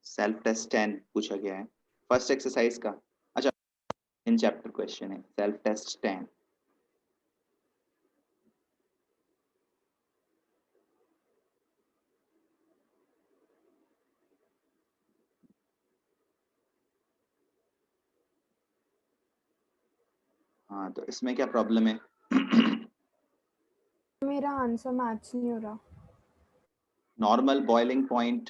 Self test 10 पूछा गया है फर्स्ट एक्सरसाइज का। अच्छा, इन चैप्टर क्वेश्चन है सेल्फ टेस्ट 10। हाँ, तो इसमें क्या प्रॉब्लम है? मेरा आंसर मैच नहीं हो रहा। Normal boiling point,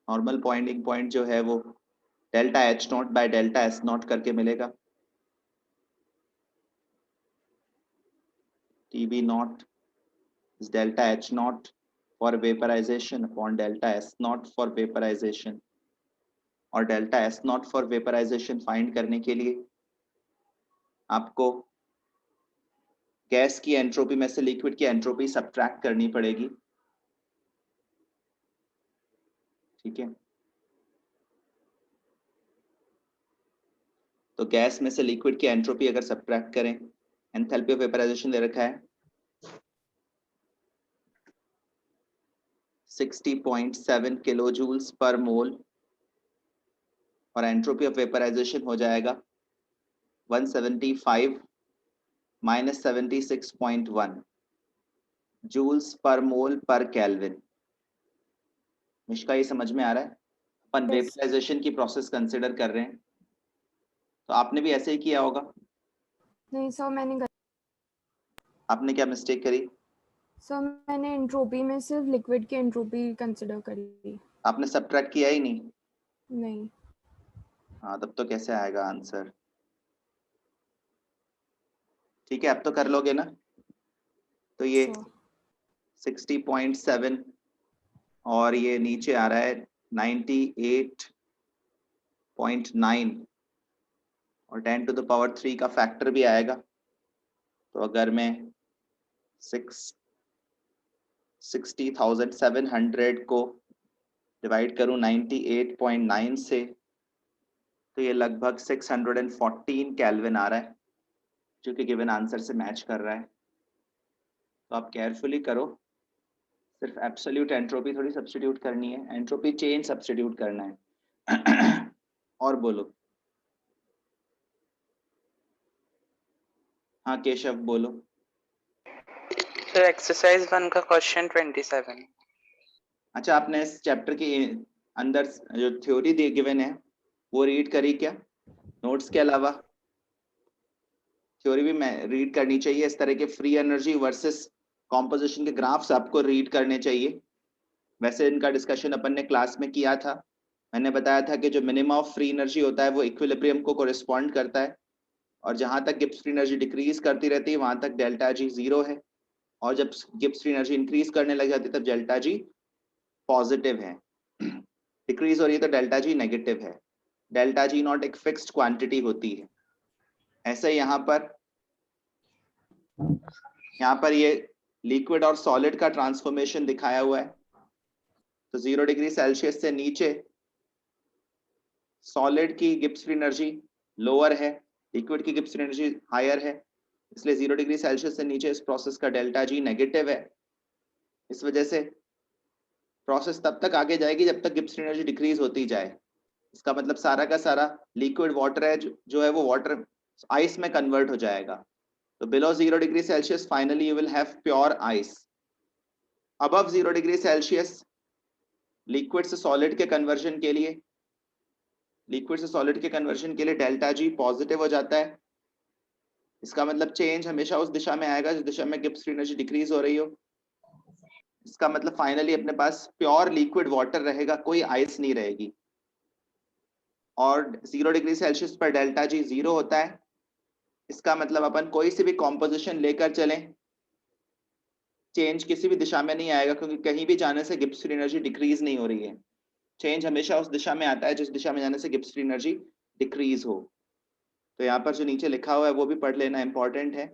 normal boiling point जो है वो delta H naught by delta S naught करके मिलेगा। TB naught is delta H naught for vaporisation upon delta S naught for vaporisation. और delta S naught for vaporisation find करने के लिए आपको गैस की एंट्रोपी में से लिक्विड की एंट्रोपी सब्ट्रैक्ट करनी पड़ेगी। ठीक है, तो गैस में से लिक्विड की एंट्रोपी अगर सब्ट्रैक्ट करें, एंथैल्पी ऑफ वेपराइजेशन दे रखा है 60.7 किलो जूल्स पर मोल और एंट्रोपी ऑफ वेपराइजेशन हो जाएगा 175 माइनस 76.1 जूल्स पर मोल पर केल्विन। मिश्का, ये समझ में आ रहा है? अपन Yes. वेपराइजेशन की प्रोसेस कंसिडर कर रहे हैं, तो आपने भी ऐसे ही किया होगा। नहीं सर, मैंने आपने क्या मिस्टेक करी? मैंने एंट्रोपी में सिर्फ लिक्विड की एंट्रोपी कंसिडर करी। आपने सब्ट्रैक्ट किया ही नहीं। नहीं। हाँ, तब तो कैसे आएगा आंसर? ठीक है, अब तो कर लोगे ना। तो ये सर 60.7 और ये नीचे आ रहा है 98.9 और 10 टू द पावर 3 का फैक्टर भी आएगा। तो अगर मैं 60,700 को डिवाइड करूं 98.9 से, तो ये लगभग 614 केल्विन आ रहा है, जो कि गिवन आंसर से मैच कर रहा है। तो आप केयरफुली करो, सिर्फ एब्सोल्यूट एंट्रोपी थोड़ी सब्स्टिट्यूट करनी है, एंट्रोपी चेंज सब्स्टिट्यूट करना है। और बोलो। हाँ केशव, बोलो। सर एक्सरसाइज 1 का क्वेश्चन 27। अच्छा, आपने इस चैप्टर के अंदर जो थ्योरी गिवन है वो रीड करी क्या? नोट्स के अलावा थ्योरी भी मैं रीड करनी चाहिए। इस तरह के फ्री एनर्जी वर्सेस कॉम्पोजिशन के ग्राफ्स आपको रीड करने चाहिए। वैसे इनका डिस्कशन अपन ने क्लास में किया था। मैंने बताया था कि जो मिनिमम ऑफ फ्री एनर्जी होता है वो इक्विलिब्रियम को कोरिस्पॉन्ड करता है, और जहां तक गिब्स फ्री एनर्जी डिक्रीज करती रहती है वहां तक डेल्टा जी 0 है, और जब गिब्स फ्री एनर्जी इंक्रीज करने लग जाती है तब डेल्टा जी पॉजिटिव है। डिक्रीज हो रही है तो डेल्टा जी नेगेटिव है। डेल्टा जी नॉट एक फिक्स्ड क्वांटिटी होती है। ऐसे यहाँ पर ये लिक्विड और सॉलिड का ट्रांसफॉर्मेशन दिखाया हुआ है। तो 0 डिग्री सेल्सियस से नीचे सॉलिड की गिब्स फ्री एनर्जी लोअर है, लिक्विड की गिब्स फ्री एनर्जी हायर है, इसलिए 0 डिग्री सेल्सियस से नीचे इस प्रोसेस का डेल्टा जी नेगेटिव है। इस वजह से प्रोसेस तब तक आगे जाएगी जब तक गिब्स फ्री एनर्जी डिक्रीज होती जाए। इसका मतलब सारा का सारा लिक्विड वाटर है जो है वो वाटर आइस में कन्वर्ट हो जाएगा। तो below 0 degree Celsius finally you will have pure ice. Above 0 degree Celsius liquid से सॉलिड के कन्वर्जन के लिए डेल्टा जी पॉजिटिव हो जाता है। इसका मतलब चेंज हमेशा उस दिशा में आएगा जिस दिशा में गिब्स फ्री एनर्जी डिक्रीज हो रही हो। इसका मतलब फाइनली अपने पास प्योर लिक्विड वाटर रहेगा, कोई आइस नहीं रहेगी। और 0 डिग्री सेल्सियस पर डेल्टा जी 0 होता है। इसका मतलब अपन कोई सी भी कॉम्पोजिशन लेकर चलें, चेंज किसी भी दिशा में नहीं आएगा, क्योंकि कहीं भी जाने से गिब्स फ्री एनर्जी डिक्रीज नहीं हो रही है। चेंज हमेशा उस दिशा में आता है जिस दिशा में जाने से गिब्स फ्री एनर्जी डिक्रीज हो। तो यहाँ पर जो नीचे लिखा हुआ है वो भी पढ़ लेना इंपॉर्टेंट है।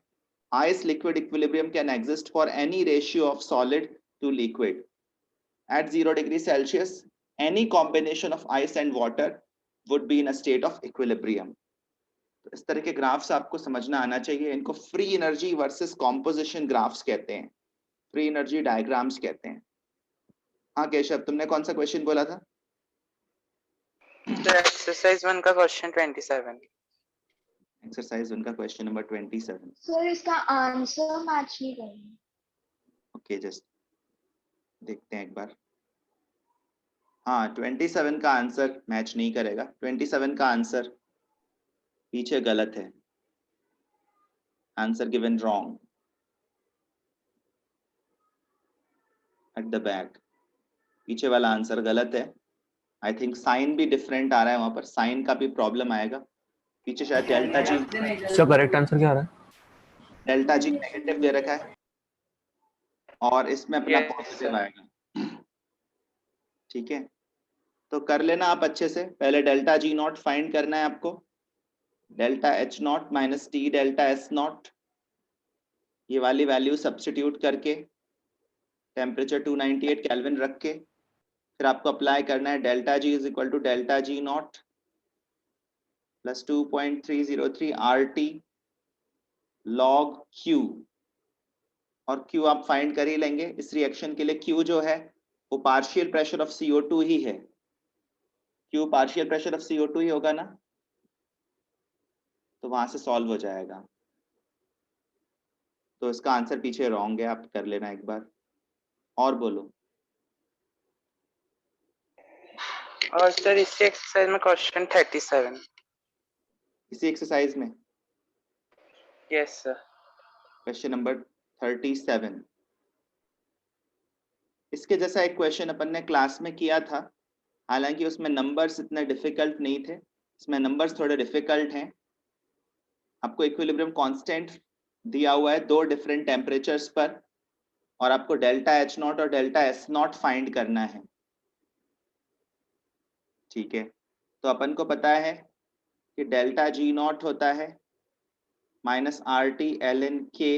Ice liquid equilibrium can exist for any ratio of solid to liquid at 0 degree Celsius. Any combination of ice and water would be in a state of equilibrium. तो इस तरह के ग्राफ्स आपको समझना आना चाहिए। इनको free energy versus composition graphs कहते हैं, फ्री एनर्जी डायग्राम्स कहते हैं। हाँ केशव, तुमने कौन सा क्वेश्चन बोला था? तो एक्सरसाइज 1 का क्वेश्चन 27। एक्सरसाइज उनका क्वेश्चन नंबर 27। सर इसका आंसर मैच नहीं कर रहा। ओके, जस्ट देखते हैं एक बार। हाँ, 27 का आंसर मैच नहीं करेगा। 27 का आंसर पीछे गलत है। Answer given wrong at the back. पीछे वाला आंसर गलत है। आई थिंक साइन भी डिफरेंट आ रहा है, वहां पर साइन का भी प्रॉब्लम आएगा। पीछे शायद डेल्टा जी, इसका करेक्ट आंसर क्या आ रहा है? डेल्टा जी नेगेटिव दे रखा है और इसमें अपना Yes, पॉजिटिव sir. आएगा। ठीक है, तो कर लेना आप अच्छे से। पहले डेल्टा जी नॉट फाइंड करना है आपको। Delta H naught minus T delta S naught, ये वाली वैल्यू सब्स्टिट्यूट करके टेम्परेचर 298 केल्विन रख के फिर आपको अप्लाई करना है delta G is equal to delta G naught plus 2.303 RT log Q, और Q आप फाइंड कर ही लेंगे। इस रिएक्शन के लिए Q जो है वो पार्शियल प्रेशर ऑफ CO2 ही है। Q partial pressure of CO2 ही होगा ना, तो वहां से सॉल्व हो जाएगा। तो इसका आंसर पीछे रॉन्ग है, आप कर लेना एक बार और बोलो। और सर इसी एक्सरसाइज में क्वेश्चन 37। इसी एक्सरसाइज में यस सर। Question number 37। इसके जैसा एक क्वेश्चन अपन ने क्लास में किया था, हालांकि उसमें नंबर्स इतने डिफिकल्ट नहीं थे। इसमें नंबर्स थोड़े डिफिकल्ट हैं। आपको इक्विलिब्रियम कांस्टेंट दिया हुआ है दो डिफरेंट टेम्परेचर्स पर, और आपको डेल्टा एच नॉट और डेल्टा एस नॉट फाइंड करना है। ठीक है, तो अपन को पता है कि डेल्टा जी नॉट होता है minus R T L N K,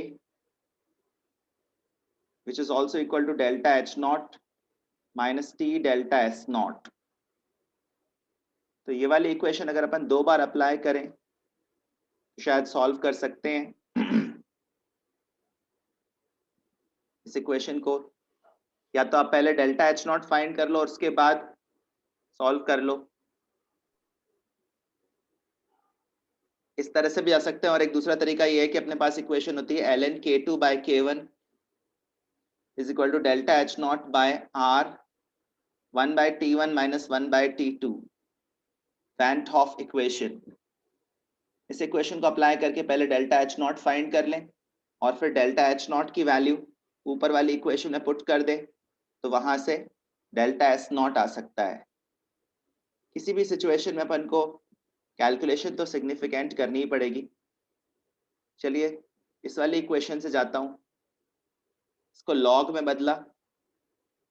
which is also equal to delta H naught minus T delta S naught. तो ये वाली इक्वेशन अगर अपन दो बार अप्लाई करें तो शायद सॉल्व कर सकते हैं इस इक्वेशन को। या तो आप पहले डेल्टा एच नॉट फाइंड कर लो और उसके बाद सॉल्व कर लो, इस तरह से भी आ सकते हैं। और एक दूसरा तरीका ये है कि अपने पास इक्वेशन होती है L N K two by K one is equal to delta H naught by R 1 by T one minus 1 by T two, van't Hoff equation. इस इक्वेशन को अप्लाई करके पहले डेल्टा एच नॉट फाइंड कर लें और फिर delta H naught की value ऊपर वाली इक्वेशन में पुट कर दे, तो वहां से डेल्टा एस नॉट आ सकता है। किसी भी सिचुएशन में अपन को कैलकुलेशन तो सिग्निफिकेंट करनी ही पड़ेगी। चलिए इस वाली इक्वेशन से जाता हूं, इसको लॉग में बदला।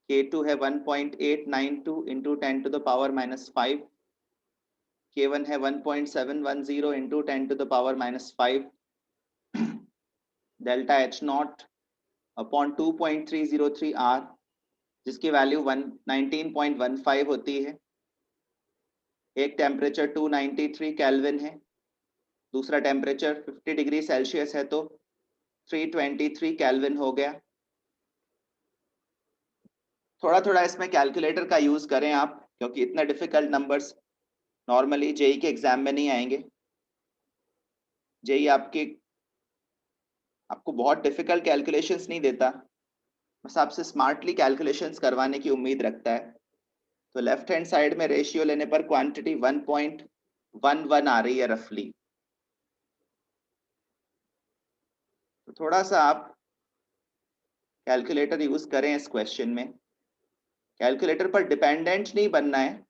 K2 है 1.892 into 10 to the power minus 5, K1 है 1.710 into 10 to the power minus 5, delta H naught upon 2.303 R, जिसकी वैल्यू 19.15 होती है। एक टेम्परेचर 293 केल्विन है, दूसरा टेम्परेचर 50 डिग्री सेल्सियस है, तो 323 केल्विन हो गया। थोड़ा थोड़ा इसमें कैलकुलेटर का यूज करें आप, क्योंकि इतना डिफिकल्ट नंबर्स नॉर्मली जेई के एग्जाम में नहीं आएंगे। जेई आपको बहुत डिफिकल्ट कैलकुलेशंस नहीं देता, बस आपसे स्मार्टली कैलकुलेशंस करवाने की उम्मीद रखता है। तो लेफ्ट हैंड साइड में रेशियो लेने पर क्वांटिटी 1.11 आ रही है रफली। तो थोड़ा सा आप कैलकुलेटर यूज करें इस क्वेश्चन में। कैलकुलेटर पर डिपेंडेंट नहीं बनना है,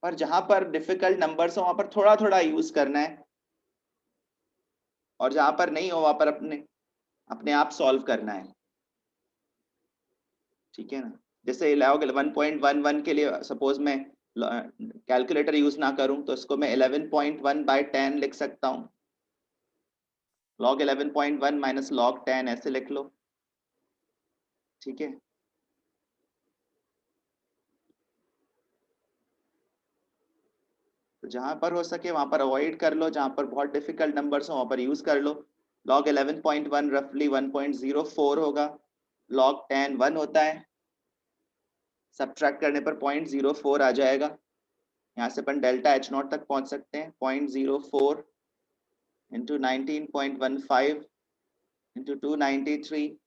पर जहां पर डिफिकल्ट नंबर्स हो वहां पर थोड़ा थोड़ा यूज करना है, और जहां पर नहीं हो वहां पर अपने आप सॉल्व करना है। ठीक है ना, जैसे 1.11 के लिए सपोज मैं कैलकुलेटर यूज ना करूं तो इसको मैं 11.1 बाय 10 लिख सकता हूं। log 11.1 माइनस log 10 ऐसे लिख लो। ठीक है, तो जहां पर हो सके वहां पर अवॉइड कर लो, जहां पर बहुत डिफिकल्ट नंबर्स हो वहां पर यूज कर लो। log 11.1 रफली 1.04 होगा, log 10 1 होता है, सब्ट्रैक्ट करने पर 0.04 आ जाएगा। यहाँ से अपन डेल्टा एच नॉट तक पहुंच सकते हैं। 0.04 इंटू 19.15 इंटू 293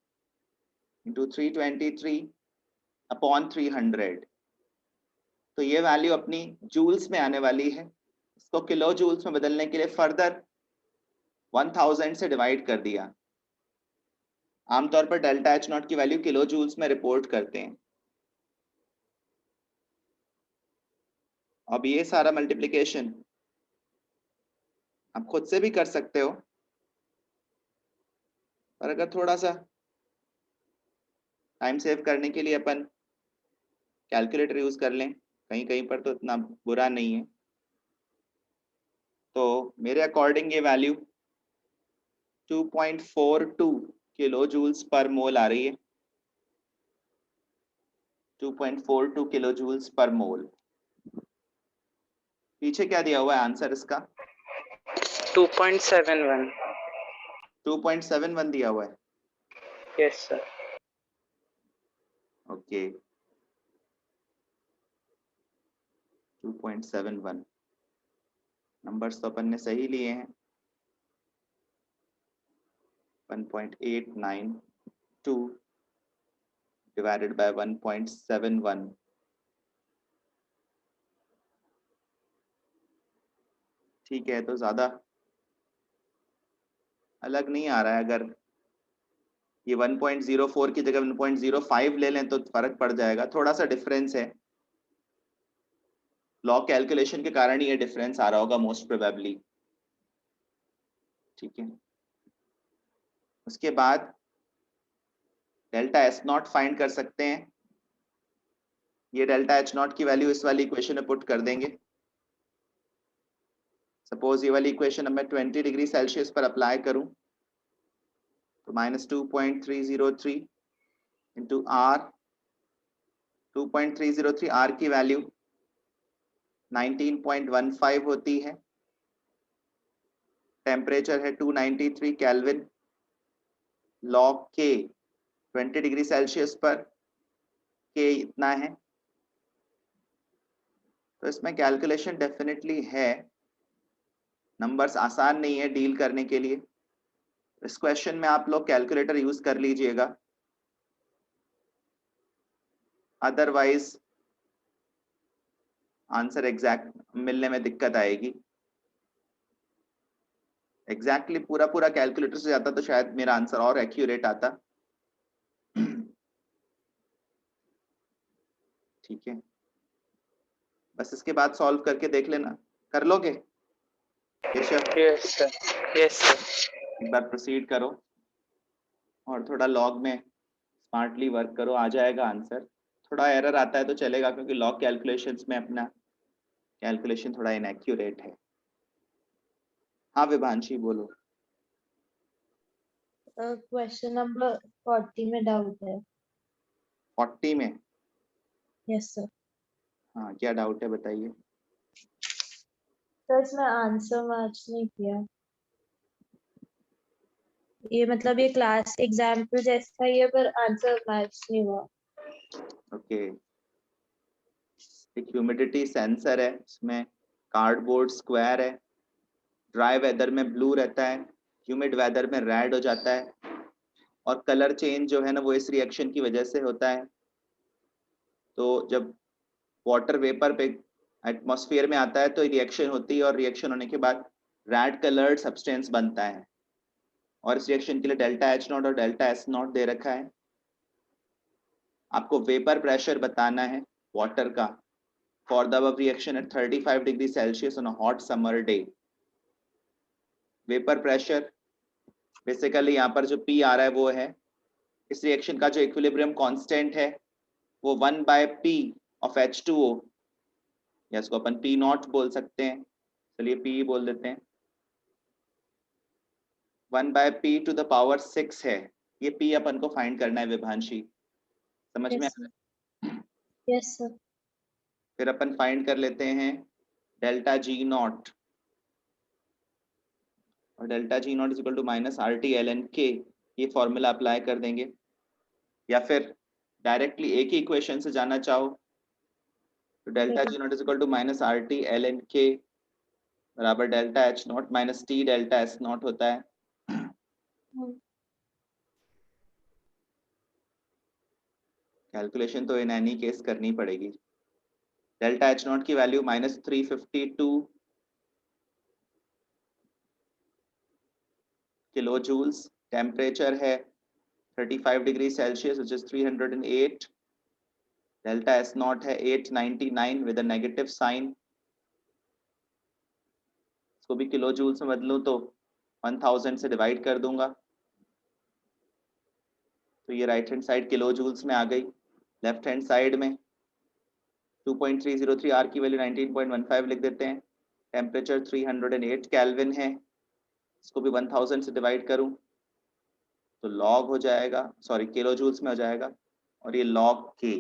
इंटू 323 अपॉन 300। तो ये वैल्यू अपनी जूल्स में आने वाली है। इसको किलो जूल्स में बदलने के लिए फर्दर 1000 से डिवाइड कर दिया। आमतौर पर डेल्टा एच नॉट की वैल्यू किलो जूल्स में रिपोर्ट करते हैं। अब ये सारा मल्टीप्लिकेशन आप खुद से भी कर सकते हो, पर अगर थोड़ा सा टाइम सेव करने के लिए अपन कैलकुलेटर यूज कर लें, कहीं कहीं पर तो इतना बुरा नहीं है। तो मेरे अकॉर्डिंग ये वैल्यू 2.42 किलो जूल्स पर मोल आ रही है। 2.42 किलो जूल्स पर मोल। पीछे क्या दिया हुआ है आंसर इसका? 2.71। 2.71 दिया हुआ है। Yes sir. ओके 2.71 नंबर्स तो अपन ने सही लिए हैं। 1.892 डिवाइडेड बाय 1.71। ठीक है, तो ज्यादा अलग नहीं आ रहा है। अगर ये 1.04 की जगह 1.05 ले लें तो फर्क पड़ जाएगा, थोड़ा सा डिफरेंस है। लॉग कैलकुलेशन के कारण ही ये डिफरेंस आ रहा होगा मोस्ट प्रोबेबली। ठीक है, उसके बाद डेल्टा एस नॉट फाइंड कर सकते हैं। ये डेल्टा एच नॉट की वैल्यू इस वाली इक्वेशन में पुट कर देंगे। सपोज ये वाली इक्वेशन अब मैं 20 डिग्री सेल्सियस पर अप्लाई करूं तो -2.303 इंटू आर, 2.303 आर की वैल्यू 19.15 होती है। टेम्परेचर है 293 केल्विन। लॉग के 20 डिग्री सेल्सियस पर के इतना है। तो इसमें कैलकुलेशन डेफिनेटली है, नंबर्स आसान नहीं है डील करने के लिए। इस क्वेश्चन में आप लोग कैलकुलेटर यूज कर लीजिएगा, अदरवाइज आंसर एग्जैक्ट मिलने में दिक्कत आएगी। एग्जैक्टली पूरा पूरा कैलकुलेटर से जाता तो शायद मेरा आंसर और एक्यूरेट आता। ठीक है, बस इसके बाद सॉल्व करके देख लेना। कर लोगे Keshav? Yes sir. Yes sir. एक बार प्रोसीड करो और थोड़ा लॉग में स्मार्टली वर्क करो, आ जाएगा आंसर। थोड़ा एरर आता है तो चलेगा, क्योंकि लॉग कैलकुलेशंस में अपना कैलकुलेशन थोड़ा इनएक्यूरेट है। हाँ विभांशी बोलो। क्वेश्चन नंबर 40 में डाउट है। 40 में? Yes sir. हाँ, क्या डाउट है बताइए। सर इसमें आंसर मैच नहीं किया। ये मतलब ये क्लास एग्जाम्पल जैसा ही है पर आंसर मैच नहीं हुआ। ओके, एक ह्यूमिडिटी सेंसर है, इसमें कार्डबोर्ड स्क्वायर है। ड्राई वेदर में ब्लू रहता है, ह्यूमिड वेदर में रेड हो जाता है। और कलर चेंज जो है ना वो इस रिएक्शन की वजह से होता है। तो जब वाटर वेपर पे एटमॉस्फेयर में आता है तो रिएक्शन होती है, और रिएक्शन होने के बाद रेड कलर्ड सब्सटेंस बनता है। और इस रिएक्शन के लिए डेल्टा एच नॉट और डेल्टा एस नॉट दे रखा है। आपको वेपर प्रेशर बताना है वाटर का for the above reaction at 35 degree Celsius on a hot summer day. Vapour pressure basically यहाँ पर जो पी आ रहा है वो है इस रिएक्शन का जो इक्विलिब्रियम कांस्टेंट है, वो 1/p ऑफ H2O, या इसको अपन पी नॉट बोल सकते हैं। चलिए पी बोल देते हैं। 1/p टू द पावर 6 है। ये पी अपन को फाइंड करना है विभांशी, समझ में? Yes sir. Yes sir. फिर अपन फाइंड कर लेते हैं डेल्टा जी नॉट, और delta G naught is equal to -RT ln K। ये फॉर्मूला अप्लाई कर देंगे, या फिर डायरेक्टली एक ही इक्वेशन से जाना चाहो तो delta G naught is equal to minus R T L N K बराबर delta H naught minus T delta S naught होता है। कैलकुलेशन तो इन एनी केस करनी पड़ेगी। डेल्टा एच नॉट की वैल्यू -352 किलो जूल्स, टेम्परेचर है 35 degree Celsius which is 308, delta S naught है 899 with a negative sign. इसको भी किलो जूल्स में बदलूं तो 1000 से डिवाइड कर दूंगा तो ये right hand side kilo joules में आ गई। लेफ्ट हैंड साइड में 2.303 आर की वैल्यू 19.15 लिख देते हैं। टेम्परेचर 308 केल्विन है, इसको भी 1000 से डिवाइड करूं तो लॉग हो जाएगा, सॉरी किलो जूल्स में हो जाएगा और ये लॉग के।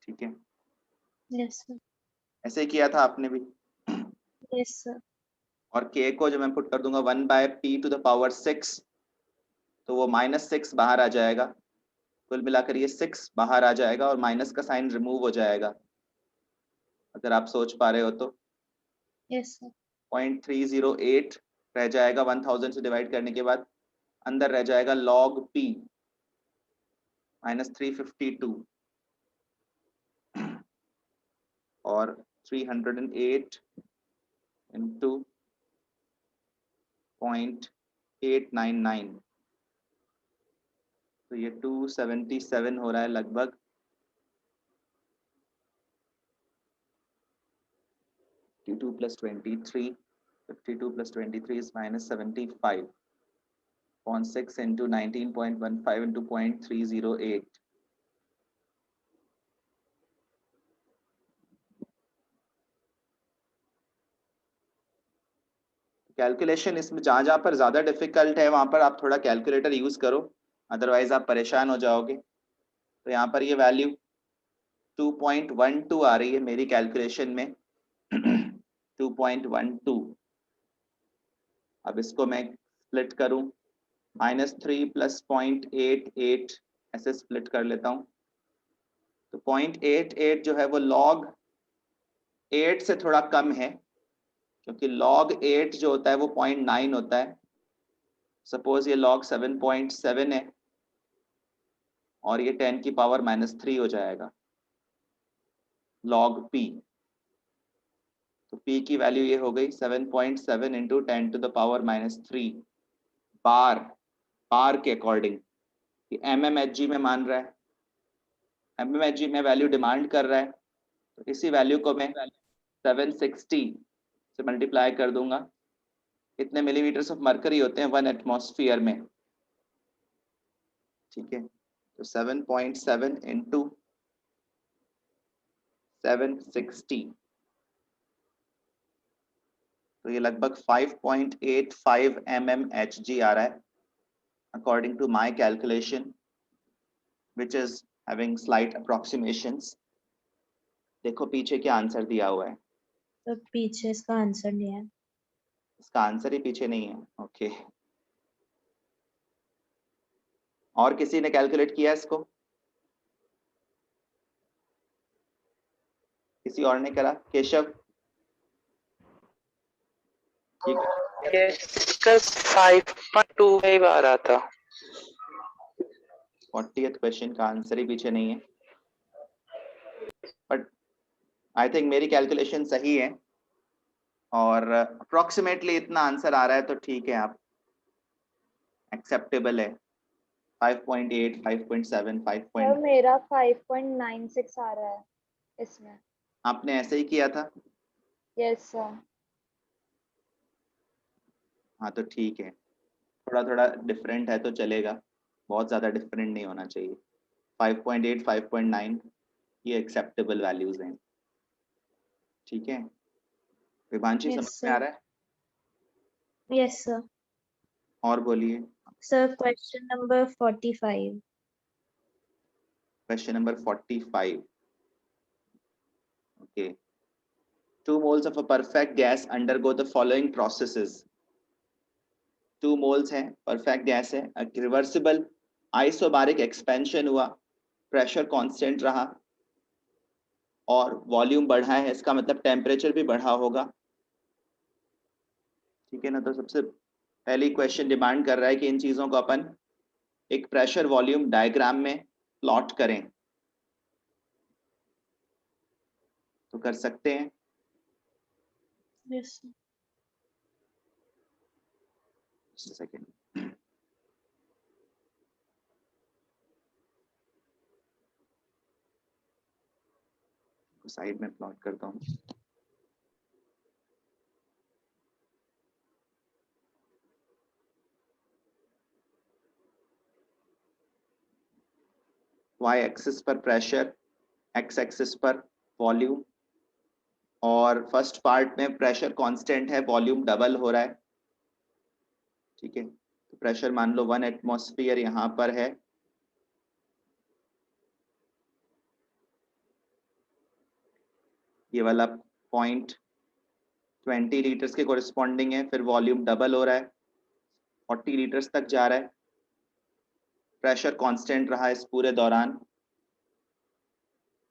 ठीक है, यस सर। ऐसे ही किया था आपने भी। Yes sir. और के को जब मैं पुट कर दूंगा 1/p⁶ तो वो -6 बाहर आ जाएगा। कुल मिलाकर ये 6 बाहर आ जाएगा और माइनस का साइन रिमूव हो जाएगा, अगर आप सोच पा रहे हो तो। Yes sir. 0.308 रह जाएगा 1000 से डिवाइड करने के बाद, अंदर रह जाएगा log p -352 और 308 इंटू 0.899 तो ये 277 हो रहा है लगभग। 52 + 23, 52 + 23 is -75. 0.6 into 19.15 into 0.308. कैलकुलेशन इसमें जहाँ पर ज़्यादा डिफिकल्ट है वहाँ पर आप थोड़ा कैलकुलेटर यूज़ करो, अदरवाइज आप परेशान हो जाओगे। तो यहाँ पर ये वैल्यू 2.12 आ रही है मेरी कैलकुलेशन में 2.12। अब इसको मैं स्प्लिट करूं -3 + 0.88 ऐसे स्प्लिट कर लेता हूं तो 0.88 जो है वो log 8 से थोड़ा कम है, क्योंकि log 8 जो होता है वो 0.9 होता है। सपोज ये log 7.7 है और ये 10 की पावर -3 हो जाएगा log p। तो p की वैल्यू ये हो गई 7.7 इंटू 10 to the power -3 बार के अकॉर्डिंग। कि mmHg में मान रहा है, mmHg में वैल्यू डिमांड कर रहा है तो इसी वैल्यू को मैं 760 से मल्टीप्लाई कर दूंगा। कितने मिलीमीटर्स ऑफ मरकरी होते हैं 1 एटमॉस्फेयर में? ठीक है, तो 7.7 इंटू 760 तो ये लगभग 5.85 mmHg आ रहा है according to my calculation which is having slight approximations। देखो पीछे क्या आंसर दिया हुआ है, तो पीछे इसका आंसर नहीं है। इसका आंसर ही पीछे नहीं है। ओके, और किसी ने कैलकुलेट किया इसको? किसी और ने करा? केशव इसका 5.25 आ रहा था। 40th क्वेश्चन का आंसर ही पीछे नहीं है, बट आई थिंक मेरी कैलकुलेशन सही है और अप्रोक्सीमेटली इतना आंसर आ रहा है तो ठीक है, आप एक्सेप्टेबल है। 5.8, 5.7, 5. सर मेरा 5.96 आ रहा है इसमें। आपने ऐसे ही किया था? Yes sir. हाँ तो ठीक है, थोड़ा थोड़ा डिफरेंट है तो चलेगा, बहुत ज़्यादा डिफरेंट नहीं होना चाहिए। 5.8, 5.9 ये एक्सेप्टेबल वैल्यूज हैं। ठीक है, विभांशी Yes, समझ में आ sir. रहा है? Yes, sir. और बोलिए। Sir, question number 45. Question number 45. Okay. 2 moles of a perfect gas undergo the following processes 2 moles हैं, परफेक्ट गैस है, रिवर्सिबल आइसोबारिक एक्सपेंशन हुआ, प्रेशर कांस्टेंट रहा और वॉल्यूम बढ़ा है, इसका मतलब टेम्परेचर भी बढ़ा होगा। ठीक है ना। तो सबसे पहली क्वेश्चन डिमांड कर रहा है कि इन चीज़ों को अपन एक प्रेशर वॉल्यूम डायग्राम में प्लॉट करें, तो कर सकते हैं। Yes. Just a second. Side में प्लॉट करता हूँ। y एक्सिस पर प्रेशर, x एक्सिस पर वॉल्यूम, और फर्स्ट पार्ट में प्रेशर कांस्टेंट है, वॉल्यूम डबल हो रहा है। ठीक है, तो प्रेशर मान लो 1 एटमॉस्फेयर यहाँ पर है, ये वाला पॉइंट 20 लीटर्स के कोरिस्पॉन्डिंग है, फिर वॉल्यूम डबल हो रहा है, 40 लीटर्स तक जा रहा है, प्रेशर कांस्टेंट रहा इस पूरे दौरान।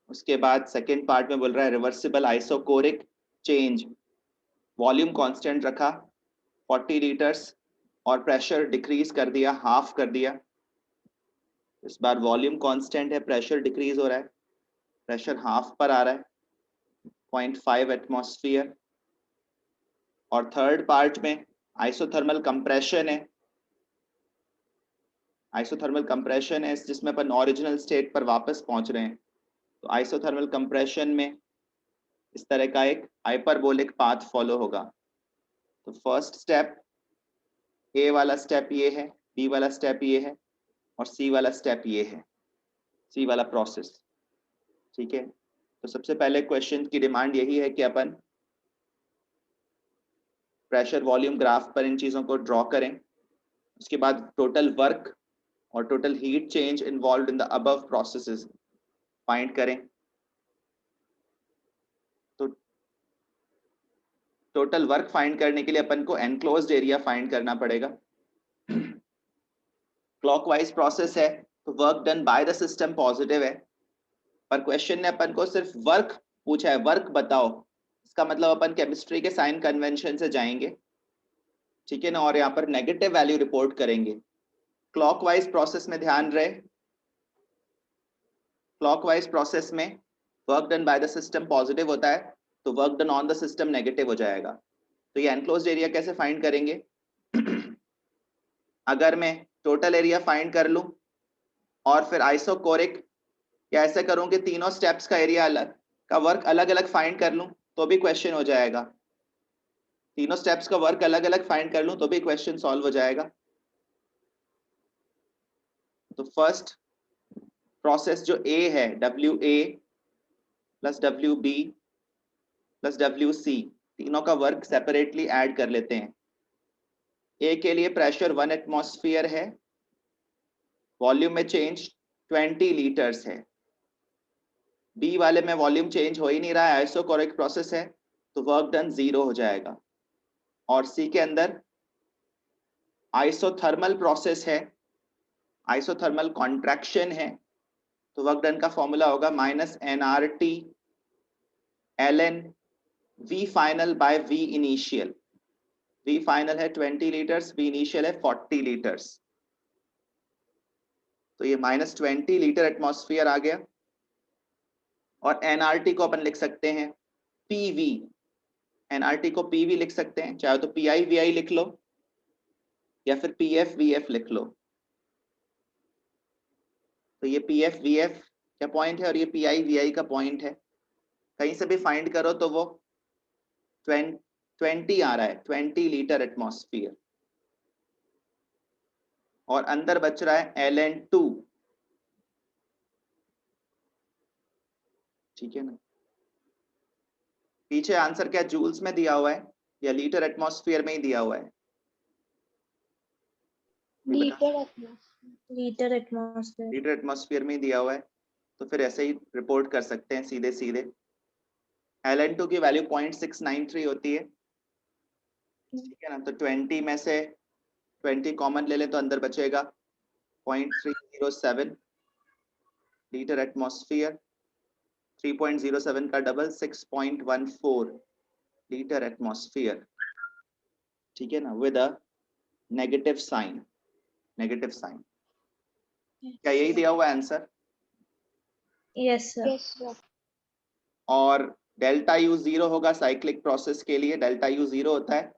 उसके बाद सेकेंड पार्ट में बोल रहा है reversible isochoric change, volume constant रखा 40 लीटर्स और प्रेशर डिक्रीज कर दिया, हाफ कर दिया। इस बार वॉल्यूम कांस्टेंट है, प्रेशर डिक्रीज हो रहा है, प्रेशर हाफ पर आ रहा है 0.5 एटमॉस्फेयर। और थर्ड पार्ट में आइसोथर्मल कंप्रेशन है, आइसोथर्मल कंप्रेशन है जिसमें अपन ओरिजिनल स्टेट पर वापस पहुंच रहे हैं। तो आइसोथर्मल कंप्रेशन में इस तरह का एक हाइपरबोलिक पाथ फॉलो होगा। तो फर्स्ट स्टेप, ए वाला स्टेप ये है, बी वाला स्टेप ये है और सी वाला स्टेप ये है, सी वाला प्रोसेस। ठीक है, तो सबसे पहले क्वेश्चन की डिमांड यही है कि अपन प्रेशर वॉल्यूम ग्राफ पर इन चीज़ों को ड्रॉ करें। उसके बाद टोटल वर्क और total heat change involved in the above processes find करें। तो टोटल वर्क फाइंड करने के लिए अपन को एनक्लोज्ड एरिया फाइंड करना पड़ेगा। क्लॉकवाइज प्रोसेस है तो work done by the system positive है, पर क्वेश्चन ने अपन को सिर्फ वर्क पूछा है, वर्क बताओ। इसका मतलब अपन केमिस्ट्री के साइन कन्वेंशन से जाएंगे, ठीक है ना, और यहाँ पर नेगेटिव वैल्यू रिपोर्ट करेंगे। क्लॉकवाइज प्रोसेस में ध्यान रहे, क्लॉकवाइज प्रोसेस में work done by the system positive होता है तो work done on the system negative हो जाएगा। तो ये एनक्लोज्ड एरिया कैसे फाइंड करेंगे? अगर मैं टोटल एरिया फाइंड कर लूं और फिर आइसोकोरिक या ऐसे करूं कि तीनों स्टेप्स का एरिया अलग का वर्क अलग अलग फाइंड कर लूं तो भी क्वेश्चन हो जाएगा। तीनों स्टेप्स का वर्क अलग अलग फाइंड कर लूं तो भी क्वेश्चन सॉल्व हो जाएगा। तो फर्स्ट प्रोसेस जो ए है, WA plus WB plus WC, तीनों का वर्क सेपरेटली ऐड कर लेते हैं। ए के लिए प्रेशर 1 एटमॉस्फेयर है, वॉल्यूम में चेंज 20 लीटर्स है। बी वाले में वॉल्यूम चेंज हो ही नहीं रहा है, आइसोकोरिक प्रोसेस है तो वर्क डन 0 हो जाएगा। और सी के अंदर आइसोथर्मल प्रोसेस है, आइसोथर्मल कॉन्ट्रैक्शन है तो वर्क डन का फॉर्मूला होगा -nRT ln V final by V initial। V final है 20 लीटर्स, V initial है 40 लीटर्स, तो ये -20 लीटर एटमॉस्फेयर आ गया। और nRT को अपन लिख सकते हैं PV, nRT को PV लिख सकते हैं, चाहे तो PI VI लिख लो या फिर PF VF लिख लो। तो ये PF VF का पॉइंट है और ये PI VI का पॉइंट है, कहीं से भी फाइंड करो तो वो 20 आ रहा है, 20 लीटर एटमॉस्फेयर। और अंदर बच रहा है ln2, ठीक है ना। पीछे आंसर क्या जूल्स में दिया हुआ है या लीटर एटमॉस्फेयर में ही दिया हुआ है? Litre atmosphere. लीटर एटमॉस्फेयर में ही दिया हुआ है, तो फिर ऐसे ही रिपोर्ट कर सकते हैं सीधे सीधे। ln2 की वैल्यू 0.693 होती है, ठीक है ना। तो 20 में से 20 कॉमन ले लें तो अंदर बचेगा 0.307 लीटर एटमॉस्फेयर, 3.07 का डबल 6.14 लीटर एटमॉस्फेयर, ठीक है ना, with a negative sign, negative sign. क्या यही दिया हुआ आंसर? Yes, sir. और डेल्टा यू 0 होगा साइक्लिक प्रोसेस के लिए, डेल्टा यू 0 होता है,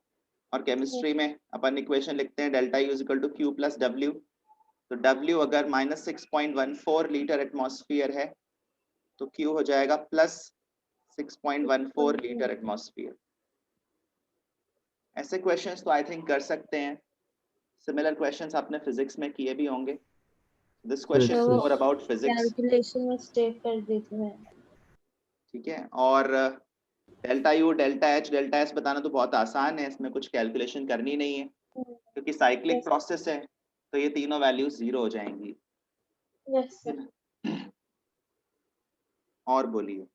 और केमिस्ट्री में अपन इक्वेशन लिखते हैं delta U equal to Q plus W. तो डब्ल्यू अगर -6.14 लीटर एटमॉस्फेयर है तो क्यू हो जाएगा प्लस 6.14 लीटर एटमॉस्फेयर। ऐसे क्वेश्चंस तो आई थिंक कर सकते हैं, सिमिलर क्वेश्चंस आपने फिजिक्स में किए भी होंगे। This question is So, more about physics, calculation में स्टेट कर देती हूँ। ठीक है। और delta you, delta H, delta S बताना तो बहुत आसान है, इसमें कुछ कैलकुलेशन करनी नहीं है क्योंकि साइक्लिक Yes. प्रोसेस है, तो ये तीनों वैल्यूज 0 हो जाएंगी। Yes, sir. और बोलिए।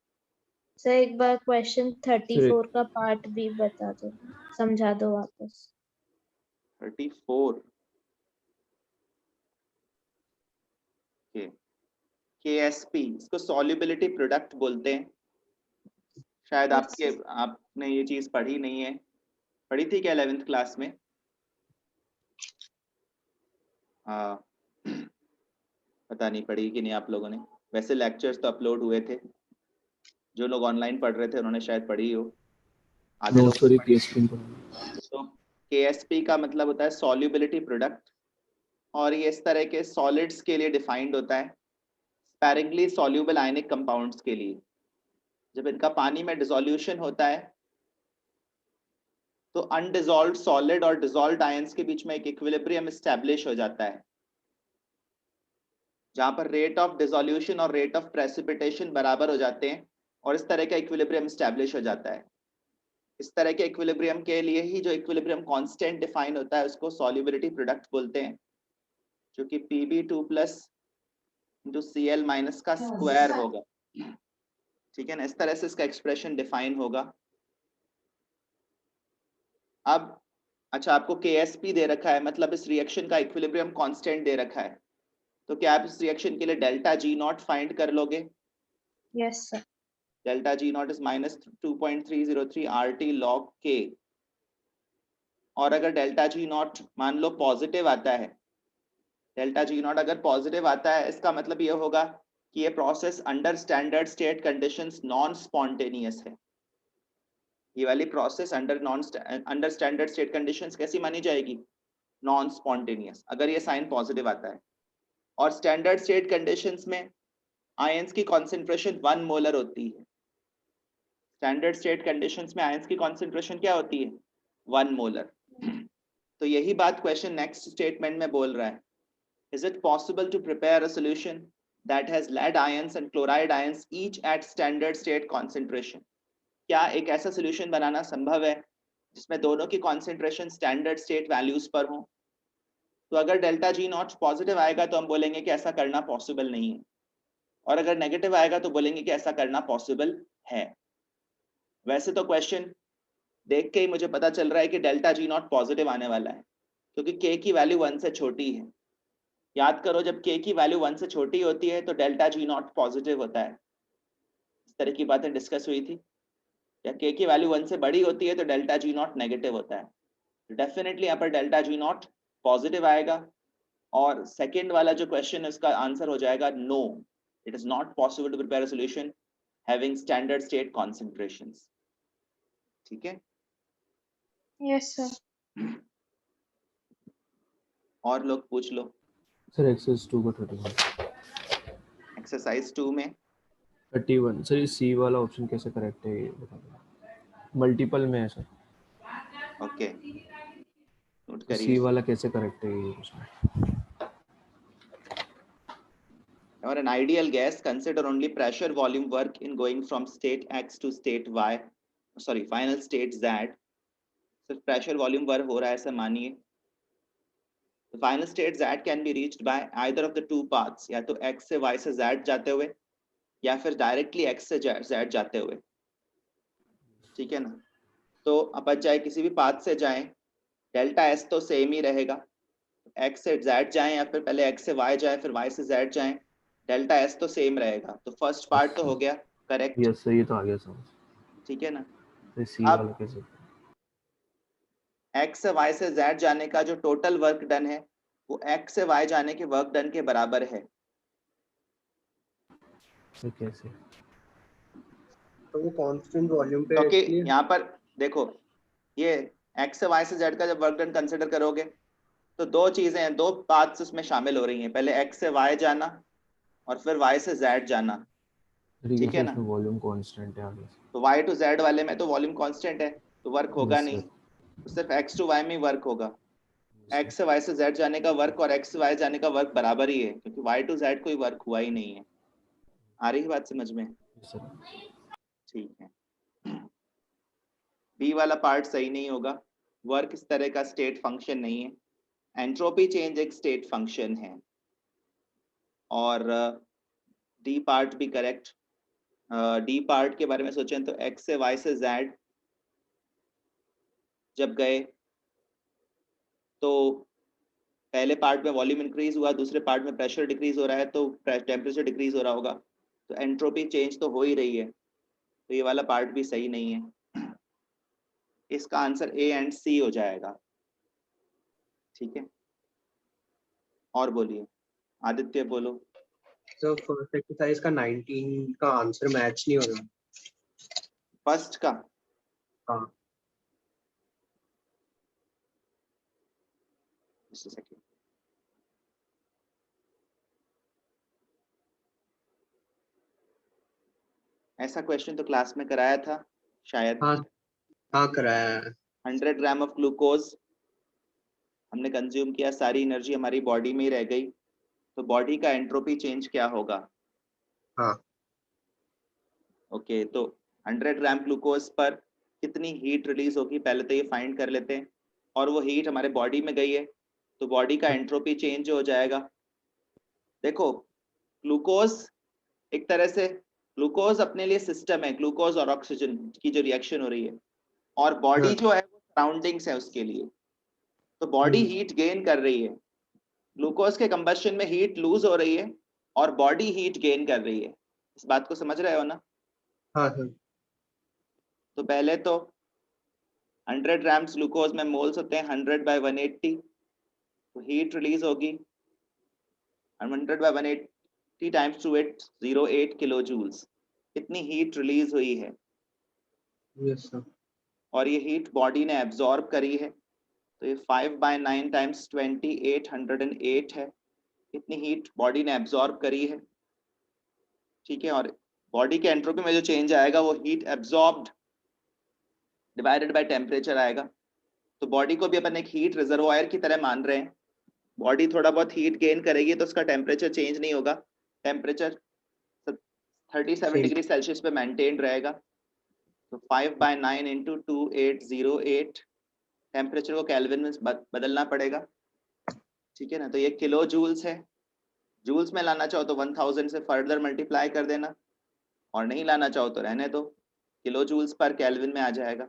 सर एक बार क्वेश्चन 34 का पार्ट भी बता दो, समझा दो वापस। 34 के KSP, इसको सॉल्युबिलिटी प्रोडक्ट बोलते हैं। शायद आपने ये चीज पढ़ी नहीं है, पढ़ी थी क्या 11th क्लास में? पता नहीं पढ़ी कि नहीं आप लोगों ने, वैसे लेक्चर्स तो अपलोड हुए थे, जो लोग ऑनलाइन पढ़ रहे थे उन्होंने शायद पढ़ी हो, आधे लोग सॉरी पढ़ी। केएसपी तो KSP का मतलब होता है सॉल्युबिलिटी प्रोडक्ट, और ये इस तरह के सॉलिड्स के लिए डिफाइंड होता है, स्पैरिंगली सॉल्युबल आयनिक कंपाउंड्स के लिए। जब इनका पानी में डिसोल्यूशन होता है तो अनडिसॉल्व्ड सॉलिड और डिसॉल्व्ड आयंस के बीच में एक इक्विलिब्रियम एस्टैब्लिश हो जाता है, जहां पर रेट ऑफ डिसोल्यूशन और रेट ऑफ प्रेसिपिटेशन बराबर हो जाते हैं, और इस तरह का इक्विलिब्रियम एस्टैब्लिश हो जाता है। इस तरह के इक्विलिब्रियम के लिए ही जो इक्विलिब्रियम कांस्टेंट डिफाइन होता है उसको सॉल्युबिलिटी प्रोडक्ट बोलते हैं, जो कि Pb2 plus into Cl minus का स्क्वायर होगा, ठीक है ना। इस तरह से इसका एक्सप्रेशन डिफाइन होगा। अब अच्छा, आपको KSP दे रखा है, मतलब इस रिएक्शन का इक्विलिब्रियम कांस्टेंट दे रखा है, तो क्या आप इस रिएक्शन के लिए डेल्टा G नॉट फाइंड कर लोगे? Yes sir. Delta G not is -2.303 RT log K, और अगर डेल्टा G नॉट मान लो पॉजिटिव आता है, डेल्टा G नॉट अगर पॉजिटिव आता है, इसका मतलब ये होगा कि ये process under standard state conditions non spontaneous है। ये वाली process under standard state conditions कैसी मानी जाएगी? नॉन स्पॉन्टेनियस, अगर ये साइन पॉजिटिव आता है। और स्टैंडर्ड स्टेट कंडीशंस में आयंस की कॉन्सेंट्रेशन 1 मोलर होती है। स्टैंडर्ड स्टेट कंडीशंस में आयंस की कॉन्सेंट्रेशन क्या होती है? 1 मोलर। तो यही बात क्वेश्चन नेक्स्ट स्टेटमेंट में बोल रहा है, is it possible to prepare a solution that has lead ions and chloride ions each at standard state concentration? क्या एक ऐसा सॉल्यूशन बनाना संभव है जिसमें दोनों की कॉन्सेंट्रेशन स्टैंडर्ड स्टेट वैल्यूज पर हो? तो अगर डेल्टा G नॉट पॉजिटिव आएगा तो हम बोलेंगे कि ऐसा करना पॉसिबल नहीं है, और अगर नेगेटिव आएगा तो बोलेंगे कि ऐसा करना पॉसिबल है। वैसे तो क्वेश्चन देख के ही मुझे पता चल रहा है कि डेल्टा G नॉट पॉजिटिव आने वाला है, क्योंकि K की वैल्यू 1 से छोटी है। याद करो, जब K की वैल्यू 1 से छोटी होती है तो डेल्टा G नॉट पॉजिटिव होता है। इस तरह की बातें डिस्कस हुई थी। या K की वैल्यू 1 से बड़ी होती है तो डेल्टा G नॉट नेगेटिव होता है। डेफिनेटली यहाँ पर डेल्टा G नॉट पॉजिटिव आएगा, और सेकेंड वाला जो क्वेश्चन है उसका आंसर हो जाएगा no, it is not possible to prepare a solution having standard state concentrations. ठीक है? Yes sir. और लोग पूछ लो। सर एक्सरसाइज 2 का 31 एक्सरसाइज 2 में 31 सर, ये सी वाला ऑप्शन कैसे करेक्ट है ये बता दो। मल्टीपल में है सर, ओके नोट तो सी करिए। वाला कैसे करेक्ट है ये उसमें? Or an ideal gas, consider only pressure volume work in going from state X to state Y, sorry final state Z. सिर्फ pressure volume work हो रहा है ऐसा मानिए। The final state Z can be reached by either of the two paths, या तो X से Y से Z जाते हुए, या फिर डायरेक्टली X से Z जाते हुए। ठीक है ना? तो अपन चाहे किसी भी पाथ से जाएं, डेल्टा S तो सेम ही रहेगा, x से z जाएं या फिर पहले x से y जाए फिर y से z जाएं, डेल्टा s तो सेम रहेगा। तो फर्स्ट पार्ट तो हो गया करेक्ट, यस सर, ये तो आ गया समझ। ठीक है ना। तो सी अब वाला कैसे? x से y से z जाने का जो टोटल वर्क डन है वो x से y जाने के वर्क डन के बराबर है। तो कैसे? तो वो कांस्टेंट वॉल्यूम पे क्योंकि इसलिए यहाँ पर देखो, ये x से y से z का जब वर्क डन कंसिडर करोगे तो दो चीजें हैं, दो पाथ्स उसमें शामिल हो रही हैं, पहले x से y जाना और फिर y से z जाना, ठीक है ना। इसमें वॉल्यूम कांस्टेंट है आगे से। तो y टू z वाले में तो वॉल्यूम कांस्टेंट है तो वर्क होगा Yes, नहीं, sir. तो सिर्फ x टू y में ही वर्क होगा। x से y से z जाने का वर्क और x से y जाने का वर्क बराबर ही है क्योंकि y टू z कोई वर्क हुआ ही नहीं है। आ रही है बात समझ में? Yes, sir. ठीक है। बी वाला पार्ट सही नहीं होगा, वर्क इस तरह का स्टेट फंक्शन नहीं है, एंट्रोपी चेंज एक स्टेट फंक्शन है। और डी पार्ट भी करेक्ट। डी पार्ट के बारे में सोचें तो x से y से z जब गए तो पहले पार्ट में वॉल्यूम इंक्रीज हुआ, दूसरे पार्ट में प्रेशर डिक्रीज हो रहा है तो टेम्परेचर डिक्रीज हो रहा होगा, तो एंट्रोपी चेंज तो हो ही रही है, तो ये वाला पार्ट भी सही नहीं है। इसका आंसर ए एंड सी हो जाएगा, ठीक है। और बोलिए आदित्य, बोलो। तो फर्स्ट एक्सरसाइज का 19 का आंसर मैच नहीं हो रहा। फर्स्ट का हाँ just a second. ऐसा क्वेश्चन तो क्लास में कराया था शायद। हाँ हाँ कराया है। 100 ग्राम ऑफ ग्लूकोज हमने कंज्यूम किया, सारी एनर्जी हमारी बॉडी में ही रह गई, तो बॉडी का एंट्रोपी चेंज क्या होगा? हाँ ओके, तो 100 ग्राम ग्लूकोज पर कितनी हीट रिलीज होगी पहले तो ये फाइंड कर लेते हैं, और वो हीट हमारे बॉडी में गई है तो बॉडी का एंट्रोपी चेंज हो जाएगा। देखो ग्लूकोज एक तरह से, ग्लूकोज अपने लिए सिस्टम है, ग्लूकोज और ऑक्सीजन की जो रिएक्शन हो रही है, और बॉडी हाँ। जो है वो सराउंडिंग्स है उसके लिए, तो बॉडी हीट गेन कर रही है, ग्लूकोज के कंबशन में हीट लूज हो रही है और बॉडी हीट गेन कर रही है। इस बात को समझ रहे हो ना? हाँ सर। तो पहले तो 100 ग्राम्स ग्लूकोज में मोल्स होते हैं 100/180, तो हीट रिलीज होगी 100/180 टाइम्स 2808 किलो जूल्स, इतनी हीट रिलीज हुई है यस सर। और ये हीट बॉडी ने एब्जॉर्ब करी है, तो ये 5/9 टाइम्स 2808 है, इतनी हीट बॉडी ने एब्जॉर्ब करी है, ठीक है। और बॉडी के एंट्रोपी में जो चेंज आएगा वो heat absorbed divided by temperature आएगा। तो बॉडी को भी अपन एक हीट रिजर्वायर की तरह मान रहे हैं, बॉडी थोड़ा बहुत हीट गेन करेगी तो उसका टेम्परेचर चेंज नहीं होगा, टेम्परेचर 37 डिग्री सेल्सियस पे मेंटेन रहेगा। तो 5/9 इंटू 2808, टेम्परेचर को केल्विन में बदलना पड़ेगा, ठीक है ना। तो ये किलो जूल्स है, जूल्स में लाना चाहो तो 1000 से फर्दर मल्टीप्लाई कर देना, और नहीं लाना चाहो तो रहने दो, किलो जूल्स पर केल्विन में आ जाएगा।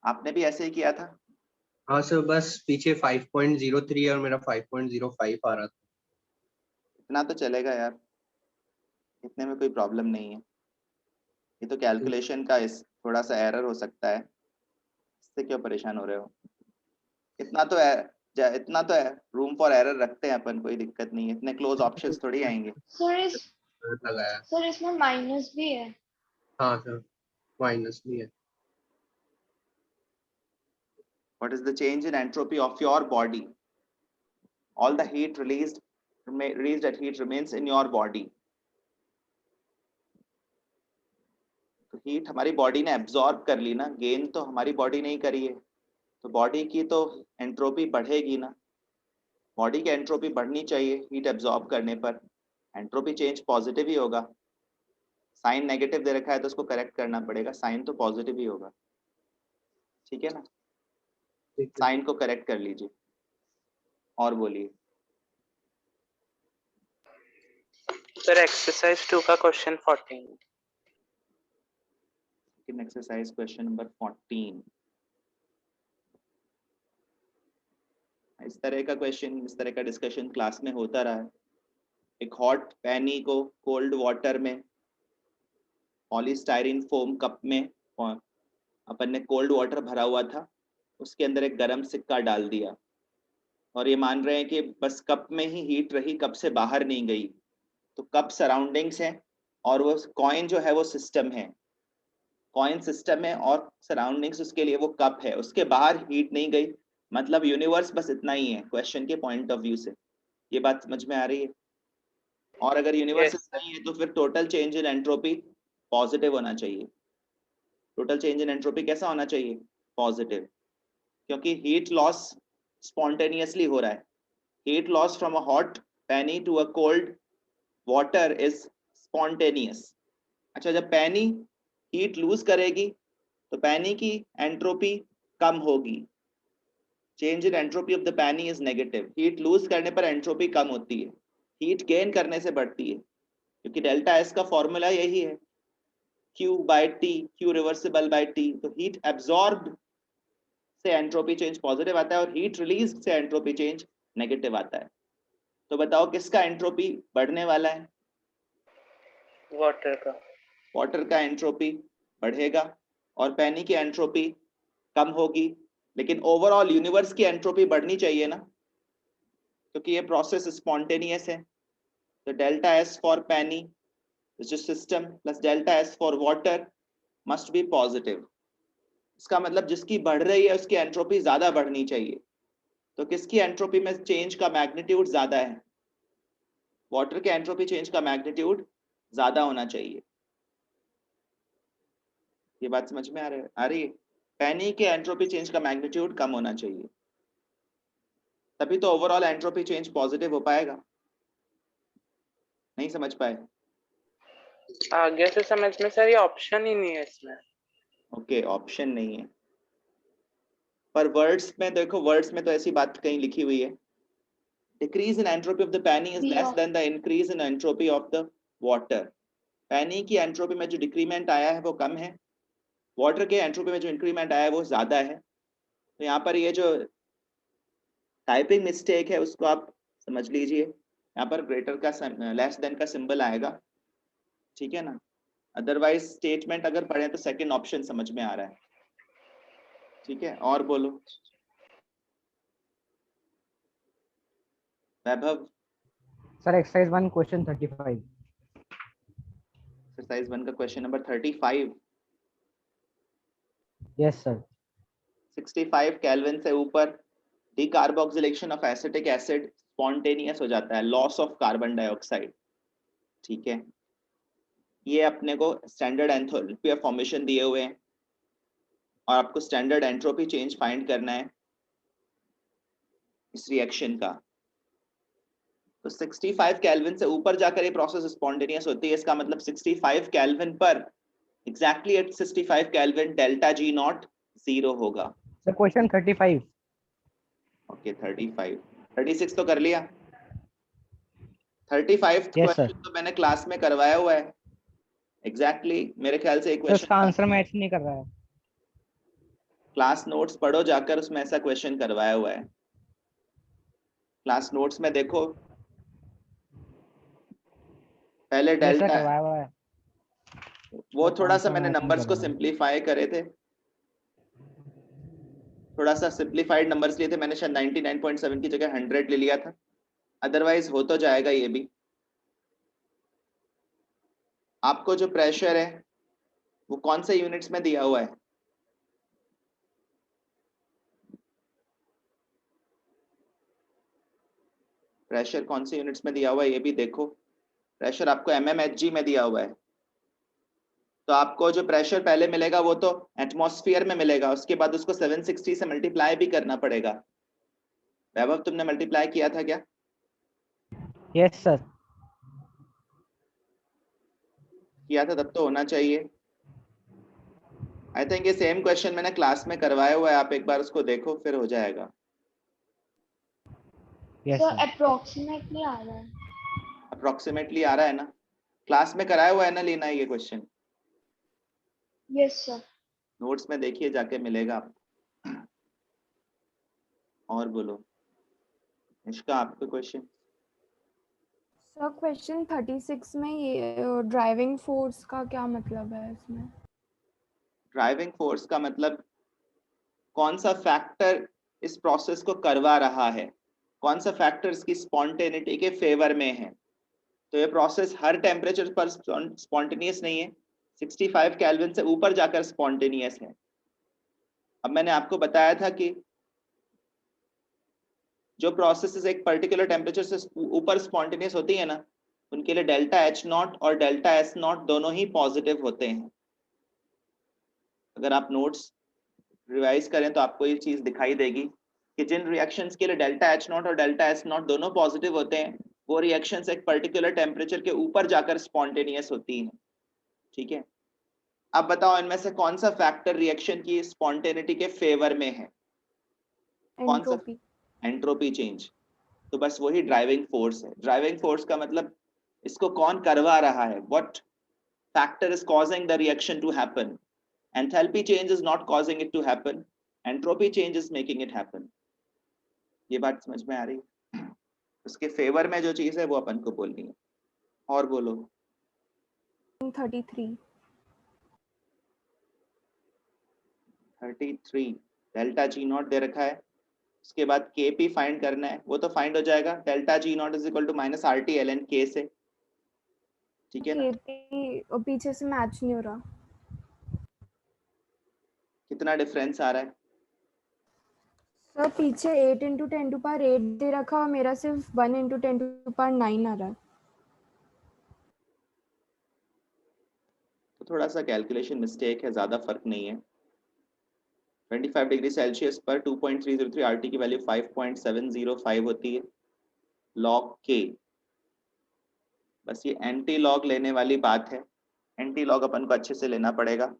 आपने भी ऐसे ही किया था? हाँ सर, बस पीछे 5.03 और मेरा 5.05 आ रहा था। इतना तो चलेगा यार, इतने में कोई प्रॉब्लम नहीं है, ये तो कैलकुलेशन का इस थोड़ा सा एरर हो सकता है, इससे क्यों परेशान हो रहे हो? इतना तो है, इतना तो है, रूम फॉर एरर रखते हैं अपन, कोई दिक्कत नहीं है, इतने क्लोज ऑप्शंस थोड़ी आएंगे। लगाया। सर इसमें माइनस भी है। हाँ सर, माइनस भी है। What is the change in entropy of your body? All the heat released at heat remains in your body. तो हीट हमारी बॉडी ने एब्जॉर्ब कर ली ना, गेन तो हमारी बॉडी नहीं करी है, तो बॉडी की तो एंट्रोपी बढ़ेगी ना, बॉडी की एंट्रोपी बढ़नी चाहिए हीट एब्जॉर्ब करने पर, एंट्रोपी चेंज पॉजिटिव ही होगा। साइन नेगेटिव दे रखा है तो उसको करेक्ट करना पड़ेगा, साइन तो पॉजिटिव ही होगा, ठीक है ना। ठीक है। साइन को करेक्ट कर लीजिए, और बोलिए। सर एक्सरसाइज 2 का क्वेश्चन 14। Exercise question number 14। इस तरह का क्वेश्चन, इस तरह का डिस्कशन क्लास में होता रहा है। एक हॉट पैनी को कोल्ड वाटर में पॉलीस्टाइरीन फोम कप में अपन ने कोल्ड वाटर भरा हुआ था, उसके अंदर एक गरम सिक्का डाल दिया और ये मान रहे हैं कि बस कप में ही हीट रही, कप से बाहर नहीं गई। तो कप सराउंडिंग्स है और वो कॉइन जो है वो सिस्टम है, कॉइन सिस्टम है और सराउंडिंग्स उसके लिए वो कप है, उसके बाहर हीट नहीं गई, मतलब यूनिवर्स बस इतना ही है क्वेश्चन के पॉइंट ऑफ व्यू से। ये बात समझ में आ रही है? और अगर यूनिवर्स Yes, इतना ही है तो फिर total change in entropy positive होना चाहिए। टोटल चेंज इन एंट्रोपी कैसा होना चाहिए? पॉजिटिव, क्योंकि हीट लॉस स्पॉन्टेनियसली हो रहा है। Heat loss from a hot penny to a cold water is spontaneous. अच्छा, जब पैनी हीट लूज करेगी तो पैनी की एंट्रोपी कम होगी। Change in entropy of the penny is negative. Heat loose करने पर एंट्रोपी कम होती है, हीट गेन करने से बढ़ती है, क्योंकि डेल्टा एस का फॉर्मूला यही है, Q by T, Q reversible by T। तो हीट एब्जॉर्ब से एंट्रोपी चेंज पॉजिटिव आता है और हीट रिलीज से एंट्रोपी चेंज नेगेटिव आता है। तो बताओ किसका एंट्रोपी बढ़ने वाला है? water का। वाटर का एंट्रोपी बढ़ेगा और पैनी की एंट्रोपी कम होगी, लेकिन ओवरऑल यूनिवर्स की एंट्रोपी बढ़नी चाहिए ना, क्योंकि ये प्रोसेस स्पॉन्टेनियस है। तो डेल्टा एस फॉर पैनी जो system plus delta S for water must be positive. इसका मतलब जिसकी बढ़ रही है उसकी एंट्रोपी ज्यादा बढ़नी चाहिए। तो किसकी एंट्रोपी में चेंज का मैग्नीट्यूड ज्यादा है? वाटर के एंट्रोपी चेंज का मैग्नीट्यूड ज्यादा होना चाहिए। ये बात समझ में आ रही है? पैनी के एंट्रोपी चेंज का मैग्नीट्यूड कम होना चाहिए, तभी तो ओवरऑल एंट्रोपी चेंज पॉजिटिव हो पाएगा। नहीं समझ पाए? आगे से समझ में सर, ये ऑप्शन ही नहीं है इसमें। ओके, ऑप्शन नहीं है, पर वर्ड्स में देखो, वर्ड्स में तो ऐसी बात कहीं लिखी हुई है, decrease in entropy of the penny is less than the increase in entropy of the water. Penny की एंट्रोपी में जो डिक्रीमेंट आया है वो कम है, वाटर के एंट्रोपी में जो इंक्रीमेंट आया है वो ज्यादा है। तो यहाँ पर ये जो टाइपिंग मिस्टेक है उसको आप समझ लीजिए, यहाँ पर ग्रेटर का लेस देन का सिंबल आएगा, ठीक है ना? अदरवाइज स्टेटमेंट अगर पढ़े तो सेकंड ऑप्शन समझ में आ रहा है, ठीक है? और बोलो Vaibhav. Sir exercise 1 question 35। Exercise 1 का question number 35। Yes sir. 65 kelvin से ऊपर decarboxylation of acetic acid spontaneous हो जाता है, लॉस ऑफ कार्बन डाइऑक्साइड, ठीक है? ये अपने को स्टैंडर्ड एंथैल्पी ऑफ फॉर्मेशन दिए हुए हैं और आपको स्टैंडर्ड एंट्रोपी चेंज फाइंड करना है इस रिएक्शन का। तो 65 केल्विन से ऊपर जाकर ये प्रोसेस स्पॉन्टेनियस होती है, इसका मतलब 65 केल्विन पर exactly at 65 kelvin delta G not 0 होगा। Sir question 35। ओके 35, 36 तो कर लिया, 35 यस सर। क्वेश्चन तो मैंने क्लास में करवाया हुआ है एग्जैक्टली मेरे ख्याल से एक सर उसका क्वेश्चन आंसर मैच नहीं कर रहा है। क्लास नोट्स पढ़ो जाकर, उसमें ऐसा क्वेश्चन करवाया हुआ है। क्लास नोट्स में देखो, पहले यस सर डेल्टा, करवाया हुआ है। वो बट थोड़ा सा आंसर मैंने मैच नहीं नंबर्स कर को रहा है। सिंप्लीफाई करे थे, थोड़ा सा सिंप्लीफाइड नंबर्स लिए थे मैंने, शायद 99.7 की जगह 100 ले लिया था, अदरवाइज हो तो जाएगा ये भी। आपको जो प्रेशर है वो कौन से यूनिट्स में दिया हुआ है? प्रेशर कौन से यूनिट्स में दिया हुआ है ये भी देखो। प्रेशर आपको mmHg में दिया हुआ है, तो आपको जो प्रेशर पहले मिलेगा वो तो एटमॉस्फेयर में मिलेगा, उसके बाद उसको 760 से मल्टीप्लाई भी करना पड़ेगा। वैभव तुमने मल्टीप्लाई किया था क्या? Yes sir. किया था, तब तो होना चाहिए। आई थिंक ये सेम क्वेश्चन मैंने क्लास में करवाया हुआ है, आप एक बार उसको देखो फिर हो जाएगा। यस तो सर। अप्रोक्सीमेटली आ रहा है। अप्रोक्सीमेटली आ रहा है ना? क्लास में कराया हुआ है ना लीना ये क्वेश्चन? Yes sir. नोट्स में देखिए जाके मिलेगा आपको। और बोलो। इसका आपका क्वेश्चन। सर क्वेश्चन 36 में ये ड्राइविंग फोर्स का क्या मतलब है इसमें? ड्राइविंग फोर्स का मतलब कौन सा फैक्टर इस प्रोसेस को करवा रहा है, कौन सा फैक्टर इसकी स्पॉन्टेनिटी के फेवर में है। तो ये प्रोसेस हर टेम्परेचर पर स्पॉन्टेनियस नहीं है, 65 केल्विन से ऊपर जाकर स्पॉन्टेनियस है। अब मैंने आपको बताया था कि जो प्रोसेसेस एक पर्टिकुलर टेम्परेचर से ऊपर स्पॉन्टेनियस होती है ना, उनके लिए डेल्टा एच नॉट और डेल्टा एस नॉट दोनों ही पॉजिटिव होते हैं। अगर आप नोट्स रिवाइज करें तो आपको ये चीज दिखाई देगी कि जिन रिएक्शंस के लिए डेल्टा एच नॉट और डेल्टा एस नॉट दोनों पॉजिटिव होते हैं, वो रिएक्शंस एक पर्टिकुलर टेम्परेचर के ऊपर जाकर स्पॉन्टेनियस होती हैं। ठीक है, अब बताओ इनमें से कौन सा फैक्टर रिएक्शन की स्पॉन्टेनिटी के फेवर में है? कौन सा? एंट्रोपी। Entropy change. तो बस वही ड्राइविंग फोर्स है। ड्राइविंग फोर्स का मतलब इसको कौन करवा रहा है, what factor is causing the reaction to happen. Enthalpy change is not causing it to happen, entropy change is making it happen. ये बात समझ में आ रही है? उसके फेवर में जो चीज है वो अपन को बोलनी है। और बोलो। 33। 33 डेल्टा जी नॉट दे रखा है, उसके बाद के पी फाइंड करना है। वो तो फाइंड हो जाएगा, delta G naught is equal to minus R T L N K से। ठीक है ना? केपी पीछे से मैच नहीं हो रहा। कितना डिफरेंस आ रहा है? सर पीछे 8 इंटू 10 टू पावर 8 दे रखा और मेरा सिर्फ 1 इंटू 10 टू पावर 9 आ रहा है। तो थोड़ा सा कैलकुलेशन मिस्टेक है, ज़्यादा फर्क नहीं है। 25 डिग्री सेल्सियस पर 2.303 आरटी की वैल्यू 5.705 होती है लॉग के। बस ये एंटी लॉग लेने वाली बात है, एंटी लॉग अपन को अच्छे से लेना पड़ेगा।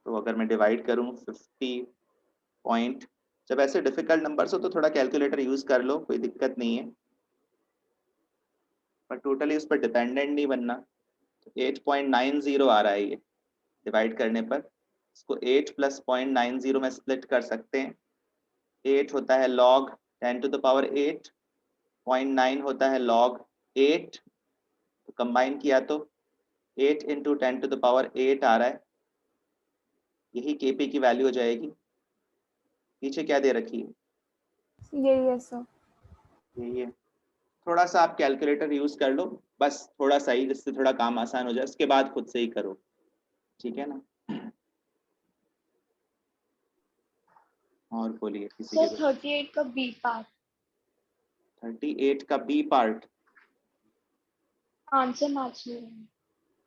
तो अगर मैं डिवाइड करूं 50 पॉइंट, जब ऐसे डिफिकल्ट नंबर्स हो तो थोड़ा कैलकुलेटर यूज कर लो, कोई दिक्कत नहीं है, पर टोटली उस पर डिपेंडेंट नहीं बनना। तो 8.90 आ रहा है ये डिवाइड करने पर। इसको 8 प्लस 0.90 में स्प्लिट कर सकते हैं। 8 होता है log 10 टू द पावर 8, 0.9 होता है log 8, तो कंबाइन किया तो 8 इंटू 10 टू द पावर 8 आ रहा है। यही केपी की वैल्यू हो जाएगी। पीछे क्या दे रखी है? यही है सर। यही है। थोड़ा सा आप कैलकुलेटर यूज कर लो, बस थोड़ा सा ही, जिससे थोड़ा काम आसान हो जाए। उसके बाद खुद से ही करो, ठीक है ना? और बोलिए किसी सर के। 38 का बी पार्ट 38 का बी पार्ट, आंसर मैच नहीं रहा।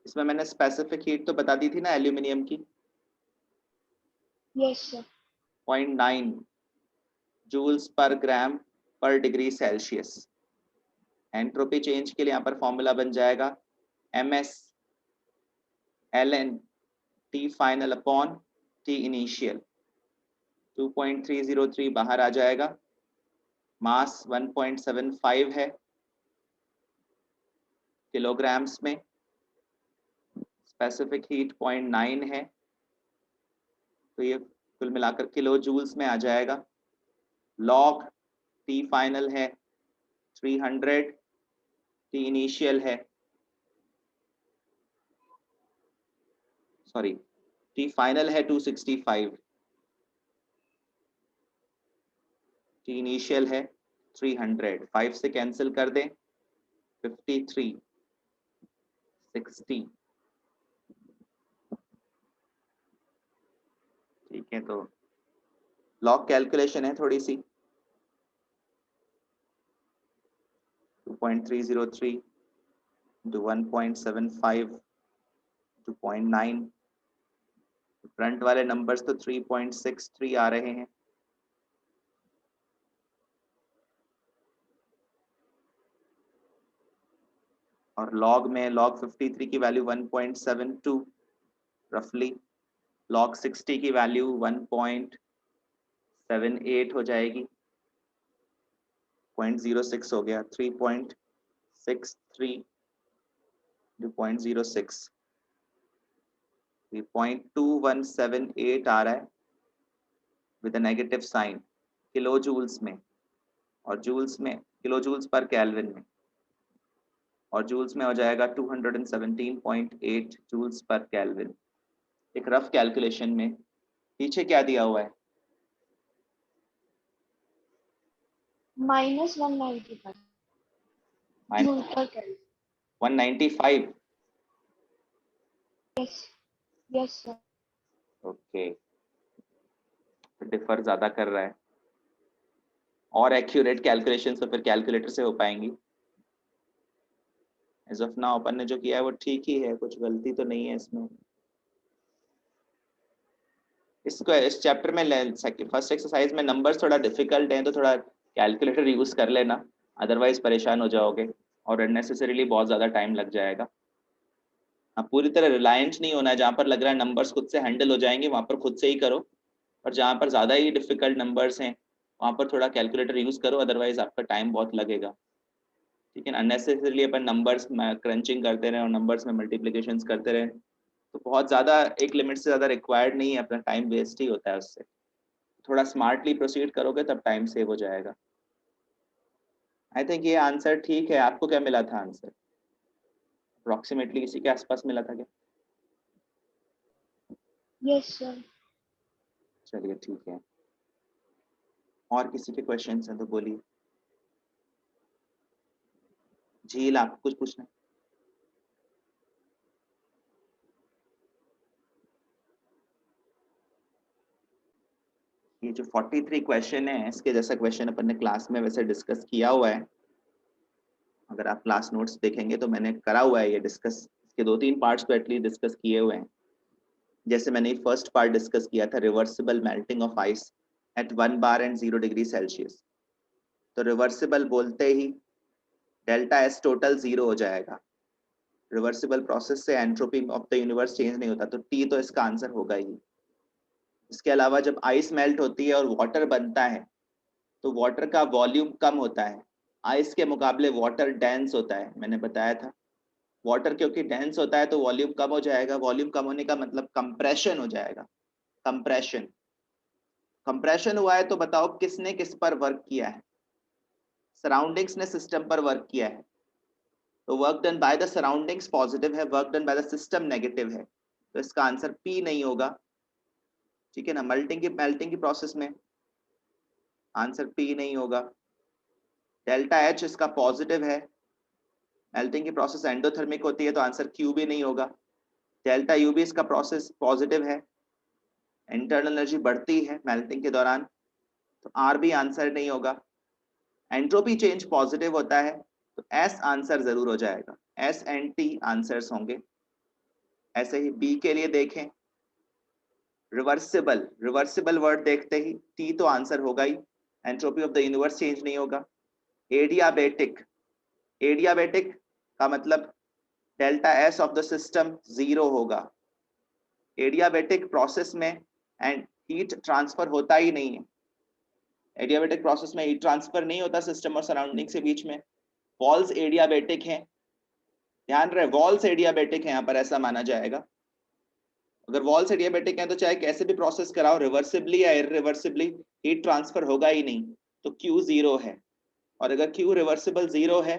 इसमें मैंने स्पेसिफिक हीट तो बता दी थी ना एल्यूमिनियम की, यस सर। 0.9 जूल्स पर ग्राम पर डिग्री सेल्सियस। एंट्रोपी चेंज के लिए यहाँ पर फॉर्मूला बन जाएगा ms ln T final upon T initial. 2.303 बाहर आ जाएगा, मास 1.75 है किलोग्राम्स में, स्पेसिफिक हीट 0.9 है, तो ये कुल मिलाकर किलो जूल्स में आ जाएगा। लॉग T फाइनल है 300, T इनिशियल है, सॉरी T फाइनल है 265, T इनिशियल है 300। 5 से कैंसिल कर दें, 53, 60। ठीक है, तो लॉग कैलकुलेशन है थोड़ी सी। 2.303 into 1.75 to 0.9, फ्रंट वाले नंबर्स तो 3.63 आ रहे हैं। और लॉग में लॉग 53 की वैल्यू 1.72 रफली, लॉग 60 की वैल्यू 1.78 हो जाएगी, 0.06 हो गया, 3.63 to 0.06, 0.2178 आ रहा है। With a negative sign, kilo joules में, और जूल्स में किलो जूल्स पर केल्विन में, और जूल्स में हो जाएगा 217.8 जूल्स पर केल्विन। एक रफ कैलकुलेशन में पीछे क्या दिया हुआ है? -195 जूल पर kelvin. 195। Yes sir. Okay, differ ज्यादा कर रहा है। और एक्यूरेट कैलकुलेशन तो फिर कैलकुलेटर से हो पाएंगी। एज ऑफ नाउ अपन ने जो किया है वो ठीक ही है, कुछ गलती तो नहीं है इसमें। इसको इस चैप्टर में फर्स्ट एक्सरसाइज में नंबर्स थोड़ा डिफिकल्ट हैं, तो थोड़ा कैलकुलेटर यूज कर लेना, अदरवाइज परेशान हो जाओगे और अननेसेसरीली बहुत ज़्यादा टाइम लग जाएगा। अब पूरी तरह रिलायंट नहीं होना है, जहाँ पर लग रहा है नंबर्स खुद से हैंडल हो जाएंगे वहाँ पर खुद से ही करो, और जहाँ पर ज़्यादा ही डिफिकल्ट नंबर्स हैं वहाँ पर थोड़ा कैलकुलेटर यूज करो, अदरवाइज आपका टाइम बहुत लगेगा। ठीक है, अननेसेसरीली अपन नंबर्स में क्रंचिंग करते रहे और नंबर्स में मल्टीप्लिकेशंस करते रहे तो बहुत ज़्यादा एक लिमिट से ज़्यादा रिक्वायर्ड नहीं है, अपना टाइम वेस्ट ही होता है उससे। थोड़ा स्मार्टली प्रोसीड करोगे तब टाइम सेव हो जाएगा। आई थिंक ये आंसर ठीक है। आपको क्या मिला था आंसर? अप्रोक्सीमेटली इसी के आसपास मिला था क्या? Yes sir. चलिए ठीक है। और किसी के क्वेश्चंस हैं तो बोलिए। झील, आपको कुछ पूछना है? ये जो 43 क्वेश्चन है इसके जैसा क्वेश्चन अपन ने क्लास में वैसे डिस्कस किया हुआ है। अगर आप क्लास नोट्स देखेंगे तो मैंने करा हुआ है ये डिस्कस, इसके 2-3 पार्ट्स तो एटलीस्ट डिस्कस किए हुए हैं। जैसे मैंने फर्स्ट पार्ट डिस्कस किया था reversible melting of ice eight 1 bar and 0 degree Celsius. तो रिवर्सिबल बोलते ही डेल्टा एस टोटल 0 हो जाएगा। रिवर्सिबल प्रोसेस से entropy of the universe change नहीं होता, तो टी तो इसका आंसर होगा ही। इसके अलावा जब आइस मेल्ट होती है और वाटर बनता है तो वाटर का वॉल्यूम कम होता है, आइस के मुकाबले वाटर डेंस होता है। मैंने बताया था वाटर क्योंकि डेंस होता है तो वॉल्यूम कम हो जाएगा। वॉल्यूम कम होने का मतलब कंप्रेशन हो जाएगा। कंप्रेशन कंप्रेशन हुआ है तो बताओ किसने किस पर वर्क किया है? सराउंडिंग्स ने सिस्टम पर वर्क किया है, तो work done by the surroundings positive है, work done by the system negative है, तो इसका आंसर पी नहीं होगा। ठीक है ना, मेल्टिंग की प्रोसेस में आंसर पी नहीं होगा। डेल्टा एच इसका पॉजिटिव है, मेल्टिंग की प्रोसेस एंडोथर्मिक होती है तो आंसर क्यू भी नहीं होगा। डेल्टा यू भी इसका प्रोसेस पॉजिटिव है, इंटरनल एनर्जी बढ़ती है मेल्टिंग के दौरान, तो आर भी आंसर नहीं होगा। एंट्रोपी चेंज पॉजिटिव होता है तो एस आंसर जरूर हो जाएगा, एस एंड टी आंसर्स होंगे। ऐसे ही बी के लिए देखें, रिवर्सिबल वर्ड देखते ही टी तो आंसर होगा ही, entropy of the universe change नहीं होगा। एडियाबेटिक का मतलब delta S of the system 0 होगा। एडियाबेटिक प्रोसेस में एंड हीट ट्रांसफर होता ही नहीं है। एडियाबेटिक प्रोसेस में हीट ट्रांसफर नहीं होता सिस्टम और सराउंडिंग के बीच में। वॉल्स एडियाबेटिक हैं, ध्यान रहे वॉल्स एडियाबेटिक है, यहाँ पर ऐसा माना जाएगा। अगर वॉल्स एडियाबेटिक हैं तो चाहे कैसे भी प्रोसेस कराओ, रिवर्सिबली या इरिवर्सिबली हीट ट्रांसफर होगा ही नहीं, तो Q 0 है। और अगर Q रिवर्सिबल 0 है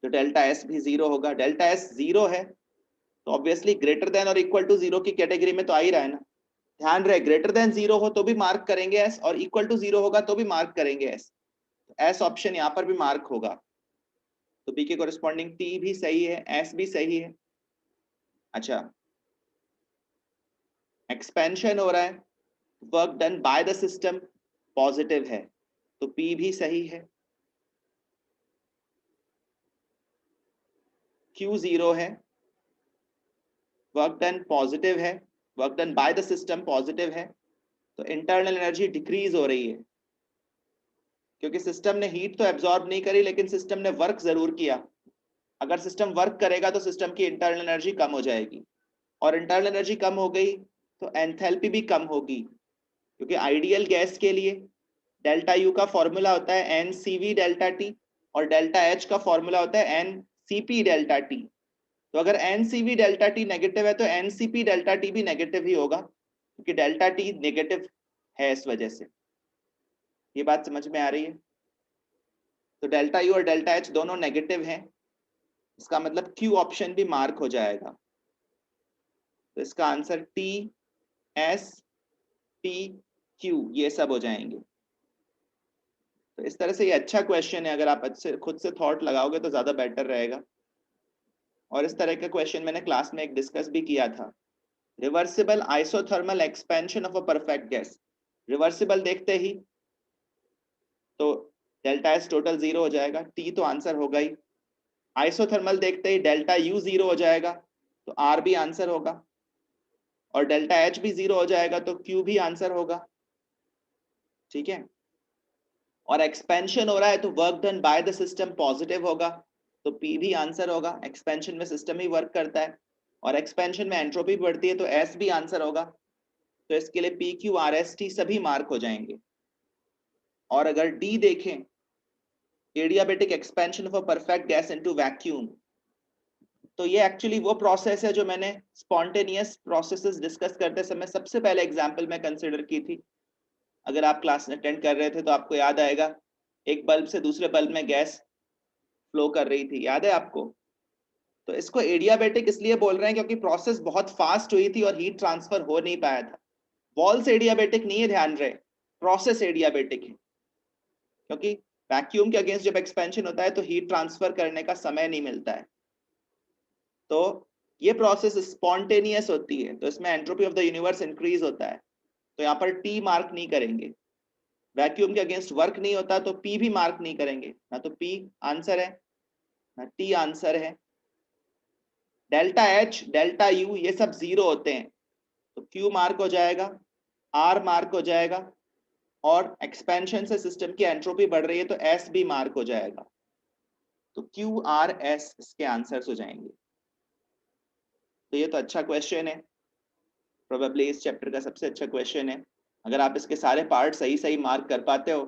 तो डेल्टा S भी 0 होगा। डेल्टा S 0 है तो ऑब्वियसली ग्रेटर देन और इक्वल टू 0 की कैटेगरी में तो आ ही रहा है ना। ध्यान रहे ग्रेटर देन 0 हो तो भी मार्क करेंगे S, और इक्वल टू 0 होगा तो भी मार्क करेंगे S। तो S ऑप्शन यहाँ पर भी मार्क होगा, तो बी के कोरिस्पॉन्डिंग T भी सही है, S भी सही है। अच्छा, एक्सपेंशन हो रहा है, work done by the system positive है, तो P भी सही है। Q 0 है, वर्क डन पॉजिटिव है, work done by the system positive है, तो इंटरनल एनर्जी डिक्रीज हो रही है क्योंकि सिस्टम ने हीट तो एब्जॉर्ब नहीं करी लेकिन सिस्टम ने वर्क जरूर किया। अगर सिस्टम वर्क करेगा तो सिस्टम की इंटरनल एनर्जी कम हो जाएगी, और इंटरनल एनर्जी कम हो गई तो एंथैल्पी भी कम होगी, क्योंकि आइडियल गैस के लिए डेल्टा यू का फॉर्मूला होता है NCV डेल्टा टी, और डेल्टा एच का फॉर्मूला होता है NCP डेल्टा टी। तो अगर NCV डेल्टा टी नेगेटिव है तो NCP डेल्टा टी भी नेगेटिव ही होगा, क्योंकि डेल्टा टी नेगेटिव है इस वजह से। ये बात समझ में आ रही है? तो डेल्टा यू और डेल्टा एच दोनों नेगेटिव हैं, इसका मतलब क्यू ऑप्शन भी मार्क हो जाएगा। तो इसका answer T S P Q ये सब हो जाएंगे। तो इस तरह से ये अच्छा क्वेश्चन है, अगर आप अच्छे खुद से थॉट लगाओगे तो ज्यादा बेटर रहेगा। और इस तरह का क्वेश्चन मैंने क्लास में एक डिस्कस भी किया था। Reversible isothermal expansion of a perfect gas, reversible देखते ही तो डेल्टा एस टोटल 0 हो जाएगा, टी तो आंसर होगा ही। आइसोथर्मल देखते ही डेल्टा यू 0 हो जाएगा, तो आर भी आंसर होगा। और डेल्टा एच भी 0 हो जाएगा, तो क्यू भी आंसर होगा। ठीक है, और एक्सपेंशन हो रहा है तो work done by the system positive होगा, तो पी भी आंसर होगा। एक्सपेंशन में सिस्टम ही वर्क करता है, और एक्सपेंशन में एंट्रोपी बढ़ती है, तो एस भी आंसर होगा। तो इसके लिए P Q R S T सभी मार्क हो जाएंगे। और अगर डी देखें, adiabatic expansion of a perfect gas into vacuum, तो ये एक्चुअली वो प्रोसेस है जो मैंने स्पॉन्टेनियस प्रोसेसेस डिस्कस करते समय सबसे पहले एग्जांपल में कंसीडर की थी। अगर आप क्लास अटेंड कर रहे थे तो आपको याद आएगा, एक बल्ब से दूसरे बल्ब में गैस फ्लो कर रही थी, याद है आपको? तो इसको एडियाबेटिक इसलिए बोल रहे हैं क्योंकि प्रोसेस बहुत फास्ट हुई थी और हीट ट्रांसफर हो नहीं पाया था। वॉल्स एडियाबेटिक नहीं है, ध्यान रहे, प्रोसेस एडियाबेटिक है। क्योंकि वैक्यूम के अगेंस्ट जब एक्सपेंशन होता है तो हीट ट्रांसफर करने का समय नहीं मिलता है, तो ये प्रोसेस स्पॉन्टेनियस होती है, तो इसमें entropy of the universe increase होता है। तो यहाँ पर टी मार्क नहीं करेंगे। वैक्यूम के अगेंस्ट वर्क नहीं होता तो पी भी मार्क नहीं करेंगे, ना तो पी आंसर है ना टी आंसर है। डेल्टा एच डेल्टा यू ये सब 0 होते हैं, तो क्यू मार्क हो जाएगा, आर मार्क हो जाएगा, और एक्सपेंशन से सिस्टम की एंट्रोपी बढ़ रही है तो एस भी मार्क हो जाएगा। तो क्यू आर एस इसके आंसर्स हो जाएंगे। तो ये तो अच्छा क्वेश्चन है, प्रोबेबली इस चैप्टर का सबसे अच्छा क्वेश्चन है। अगर आप इसके सारे पार्ट सही सही मार्क कर पाते हो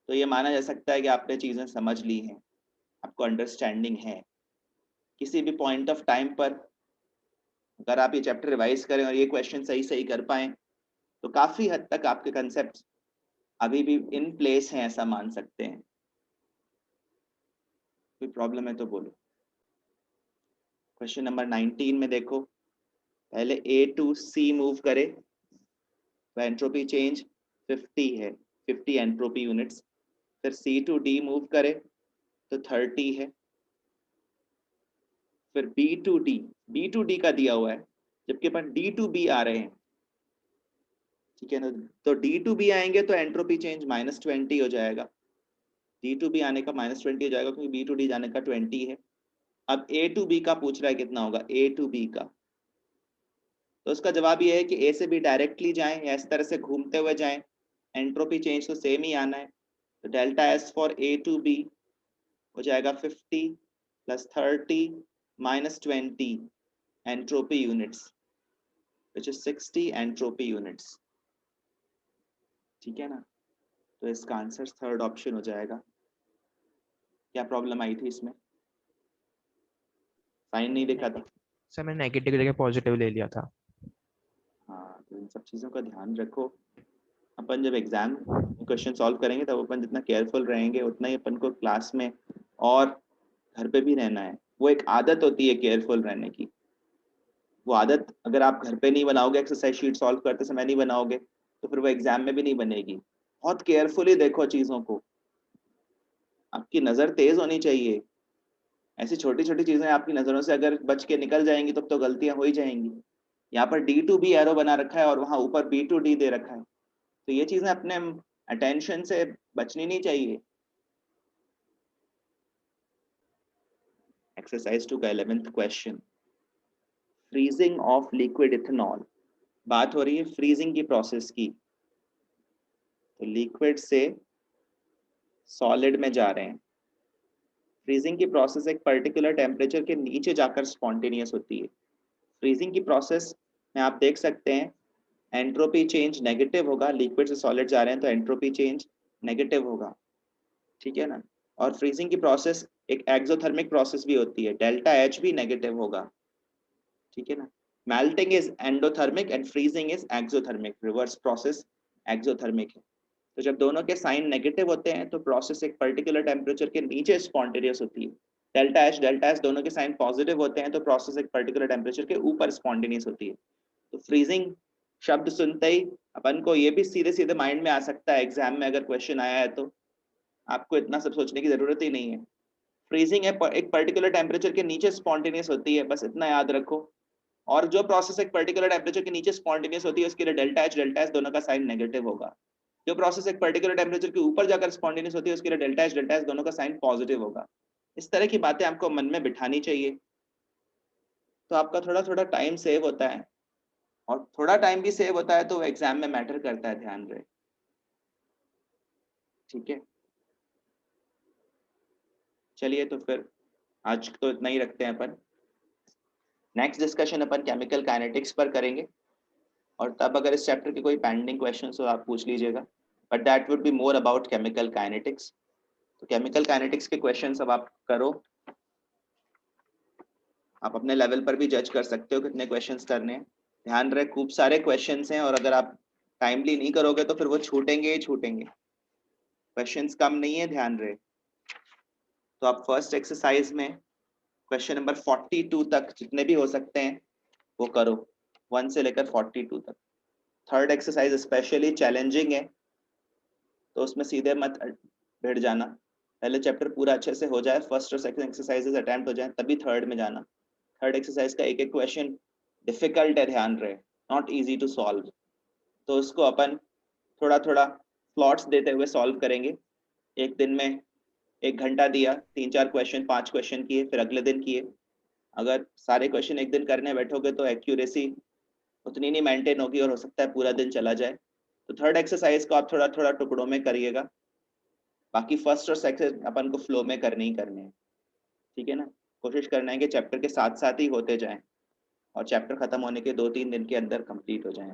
तो ये माना जा सकता है कि आपने चीजें समझ ली हैं, आपको अंडरस्टैंडिंग है। किसी भी पॉइंट ऑफ टाइम पर अगर आप ये चैप्टर रिवाइज करें और ये क्वेश्चन सही सही कर पाएं तो काफी हद तक आपके कंसेप्ट अभी भी इन प्लेस हैं, ऐसा मान सकते हैं। कोई प्रॉब्लम है तो बोलो। क्वेश्चन नंबर 19 में देखो, पहले ए टू सी मूव करे तो एंट्रोपी चेंज 50 है, 50 एंट्रोपी यूनिट्स। फिर सी टू डी मूव करे तो 30 है। फिर बी टू डी का दिया हुआ है, जबकि अपन डी टू बी आ रहे हैं, ठीक है ना? तो डी टू बी आएंगे तो एंट्रोपी चेंज -20 हो जाएगा। डी टू बी आने का -20 हो जाएगा क्योंकि बी टू डी जाने का 20 है। अब ए टू बी का पूछ रहा है कितना होगा, ए टू बी का। तो उसका जवाब ये है कि ए से बी डायरेक्टली जाएं या इस तरह से घूमते हुए जाएं, एंट्रोपी चेंज तो सेम ही आना है। तो delta S for A to B हो जाएगा 50 + 30 - 20 entropy units, which is 60 entropy units. ठीक है ना? तो इसका आंसर थर्ड ऑप्शन हो जाएगा। क्या प्रॉब्लम आई थी इसमें? साइन नहीं दिखा था? सर मैं नेगेटिव की जगह पॉजिटिव ले लिया था। हाँ, तो इन सब चीज़ों का ध्यान रखो। अपन जब एग्जाम क्वेश्चन सॉल्व करेंगे तब अपन जितना केयरफुल रहेंगे उतना ही अपन को क्लास में और घर पे भी रहना है। वो एक आदत होती है केयरफुल रहने की। वो आदत अगर आप घर पे नहीं बनाओगे, एक्सरसाइज शीट सॉल्व करते समय नहीं बनाओगे, तो फिर वो एग्जाम में भी नहीं बनेगी। बहुत केयरफुली देखो चीज़ों को, आपकी नज़र तेज होनी चाहिए। ऐसी छोटी छोटी चीज़ें आपकी नज़रों से अगर बच के निकल जाएंगी तब तो गलतियां हो ही जाएंगी। यहाँ पर डी टू बी एरो बना रखा है और वहाँ ऊपर बी टू डी दे रखा है, तो ये चीज़ें अपने अटेंशन से बचनी नहीं चाहिए। एक्सरसाइज 2 का 11th question, freezing of liquid ethanol. बात हो रही है फ्रीजिंग की प्रोसेस की। तो लिक्विड से सॉलिड में जा रहे हैं। फ्रीजिंग की प्रोसेस एक पर्टिकुलर टेम्परेचर के नीचे जाकर स्पॉन्टेनियस होती है। फ्रीजिंग की प्रोसेस में आप देख सकते हैं एंट्रोपी चेंज नेगेटिव होगा, लिक्विड से सॉलिड जा रहे हैं तो एंट्रोपी चेंज नेगेटिव होगा, ठीक है ना? और फ्रीजिंग की प्रोसेस एक एक्सोथर्मिक प्रोसेस भी होती है, डेल्टा एच भी नेगेटिव होगा, ठीक है ना? Melting is endothermic and freezing is exothermic, reverse process exothermic है। तो जब दोनों के साइन नेगेटिव होते हैं तो प्रोसेस एक पर्टिकुलर टेम्परेचर के नीचे स्पॉन्टेनियस होती है। डेल्टा एच दोनों के साइन पॉजिटिव होते हैं तो प्रोसेस एक पर्टिकुलर टेम्परेचर के ऊपर स्पॉन्टेनियस होती है। तो फ्रीजिंग शब्द सुनते ही अपन को ये भी सीधे सीधे माइंड में आ सकता है, एग्जाम में अगर क्वेश्चन आया है तो आपको इतना सब सोचने की जरूरत ही नहीं है। फ्रीजिंग एक पर्टिकुलर टेम्परेचर के नीचे स्पॉन्टेनियस होती है, बस इतना याद रखो। और जो प्रोसेस एक पर्टिकुलर टेम्परेचर के नीचे स्पॉन्टेनियस होती है उसके लिए डेल्टा एच दोनों का साइन नेगेटिव होगा। जो प्रोसेस एक पर्टिकुलर टेम्परेचर के ऊपर जाकर स्पॉन्टेनियस होती है उसके लिए डेल्टा एच दोनों का साइन पॉजिटिव होगा। इस तरह की बातें आपको मन में बिठानी चाहिए, तो आपका थोड़ा थोड़ा टाइम सेव होता है, और थोड़ा टाइम भी सेव होता है तो एग्जाम में मैटर करता है, ध्यान रहे। ठीक है, चलिए तो फिर आज तो इतना ही रखते हैं अपन। नेक्स्ट डिस्कशन अपन केमिकल काइनेटिक्स पर करेंगे, और तब अगर इस चैप्टर के कोई पेंडिंग क्वेश्चंस हो आप पूछ लीजिएगा, but that would be more about chemical kinetics. तो केमिकल काइनेटिक्स के क्वेश्चंस अब आप करो, आप अपने लेवल पर भी जज कर सकते हो कितने क्वेश्चंस करने हैं। ध्यान रहे खूब सारे क्वेश्चंस हैं, और अगर आप टाइमली नहीं करोगे तो फिर वो छूटेंगे ही छूटेंगे। क्वेश्चंस कम नहीं है, ध्यान रहे। तो आप फर्स्ट एक्सरसाइज में क्वेश्चन नंबर 42 तक जितने भी हो सकते हैं वो करो, 1 से लेकर 42 तक। थर्ड एक्सरसाइज स्पेशली चैलेंजिंग है तो उसमें सीधे मत भिड़ जाना, पहले चैप्टर पूरा अच्छे से हो जाए, फर्स्ट और सेकंड एक्सरसाइजेस अटेम्प्ट हो जाए, तभी थर्ड में जाना। थर्ड एक्सरसाइज का एक एक क्वेश्चन डिफिकल्ट है, ध्यान रहे, नॉट इजी टू सॉल्व। तो उसको अपन थोड़ा थोड़ा स्लॉट्स देते हुए सॉल्व करेंगे। एक दिन में 1 घंटा दिया, 3-4 क्वेश्चन 5 क्वेश्चन किए, फिर अगले दिन किए। अगर सारे क्वेश्चन एक दिन करने बैठोगे तो एक्यूरेसी उतनी नहीं मेंटेन होगी और हो सकता है पूरा दिन चला जाए। तो थर्ड एक्सरसाइज को आप थोड़ा थोड़ा टुकड़ों में करिएगा, बाकी फर्स्ट और सेकंड अपन को फ्लो में करने ही करने हैं। ठीक है ना, कोशिश करना है कि चैप्टर के साथ साथ ही होते जाएं और चैप्टर खत्म होने के 2-3 दिन के अंदर कंप्लीट हो जाएं।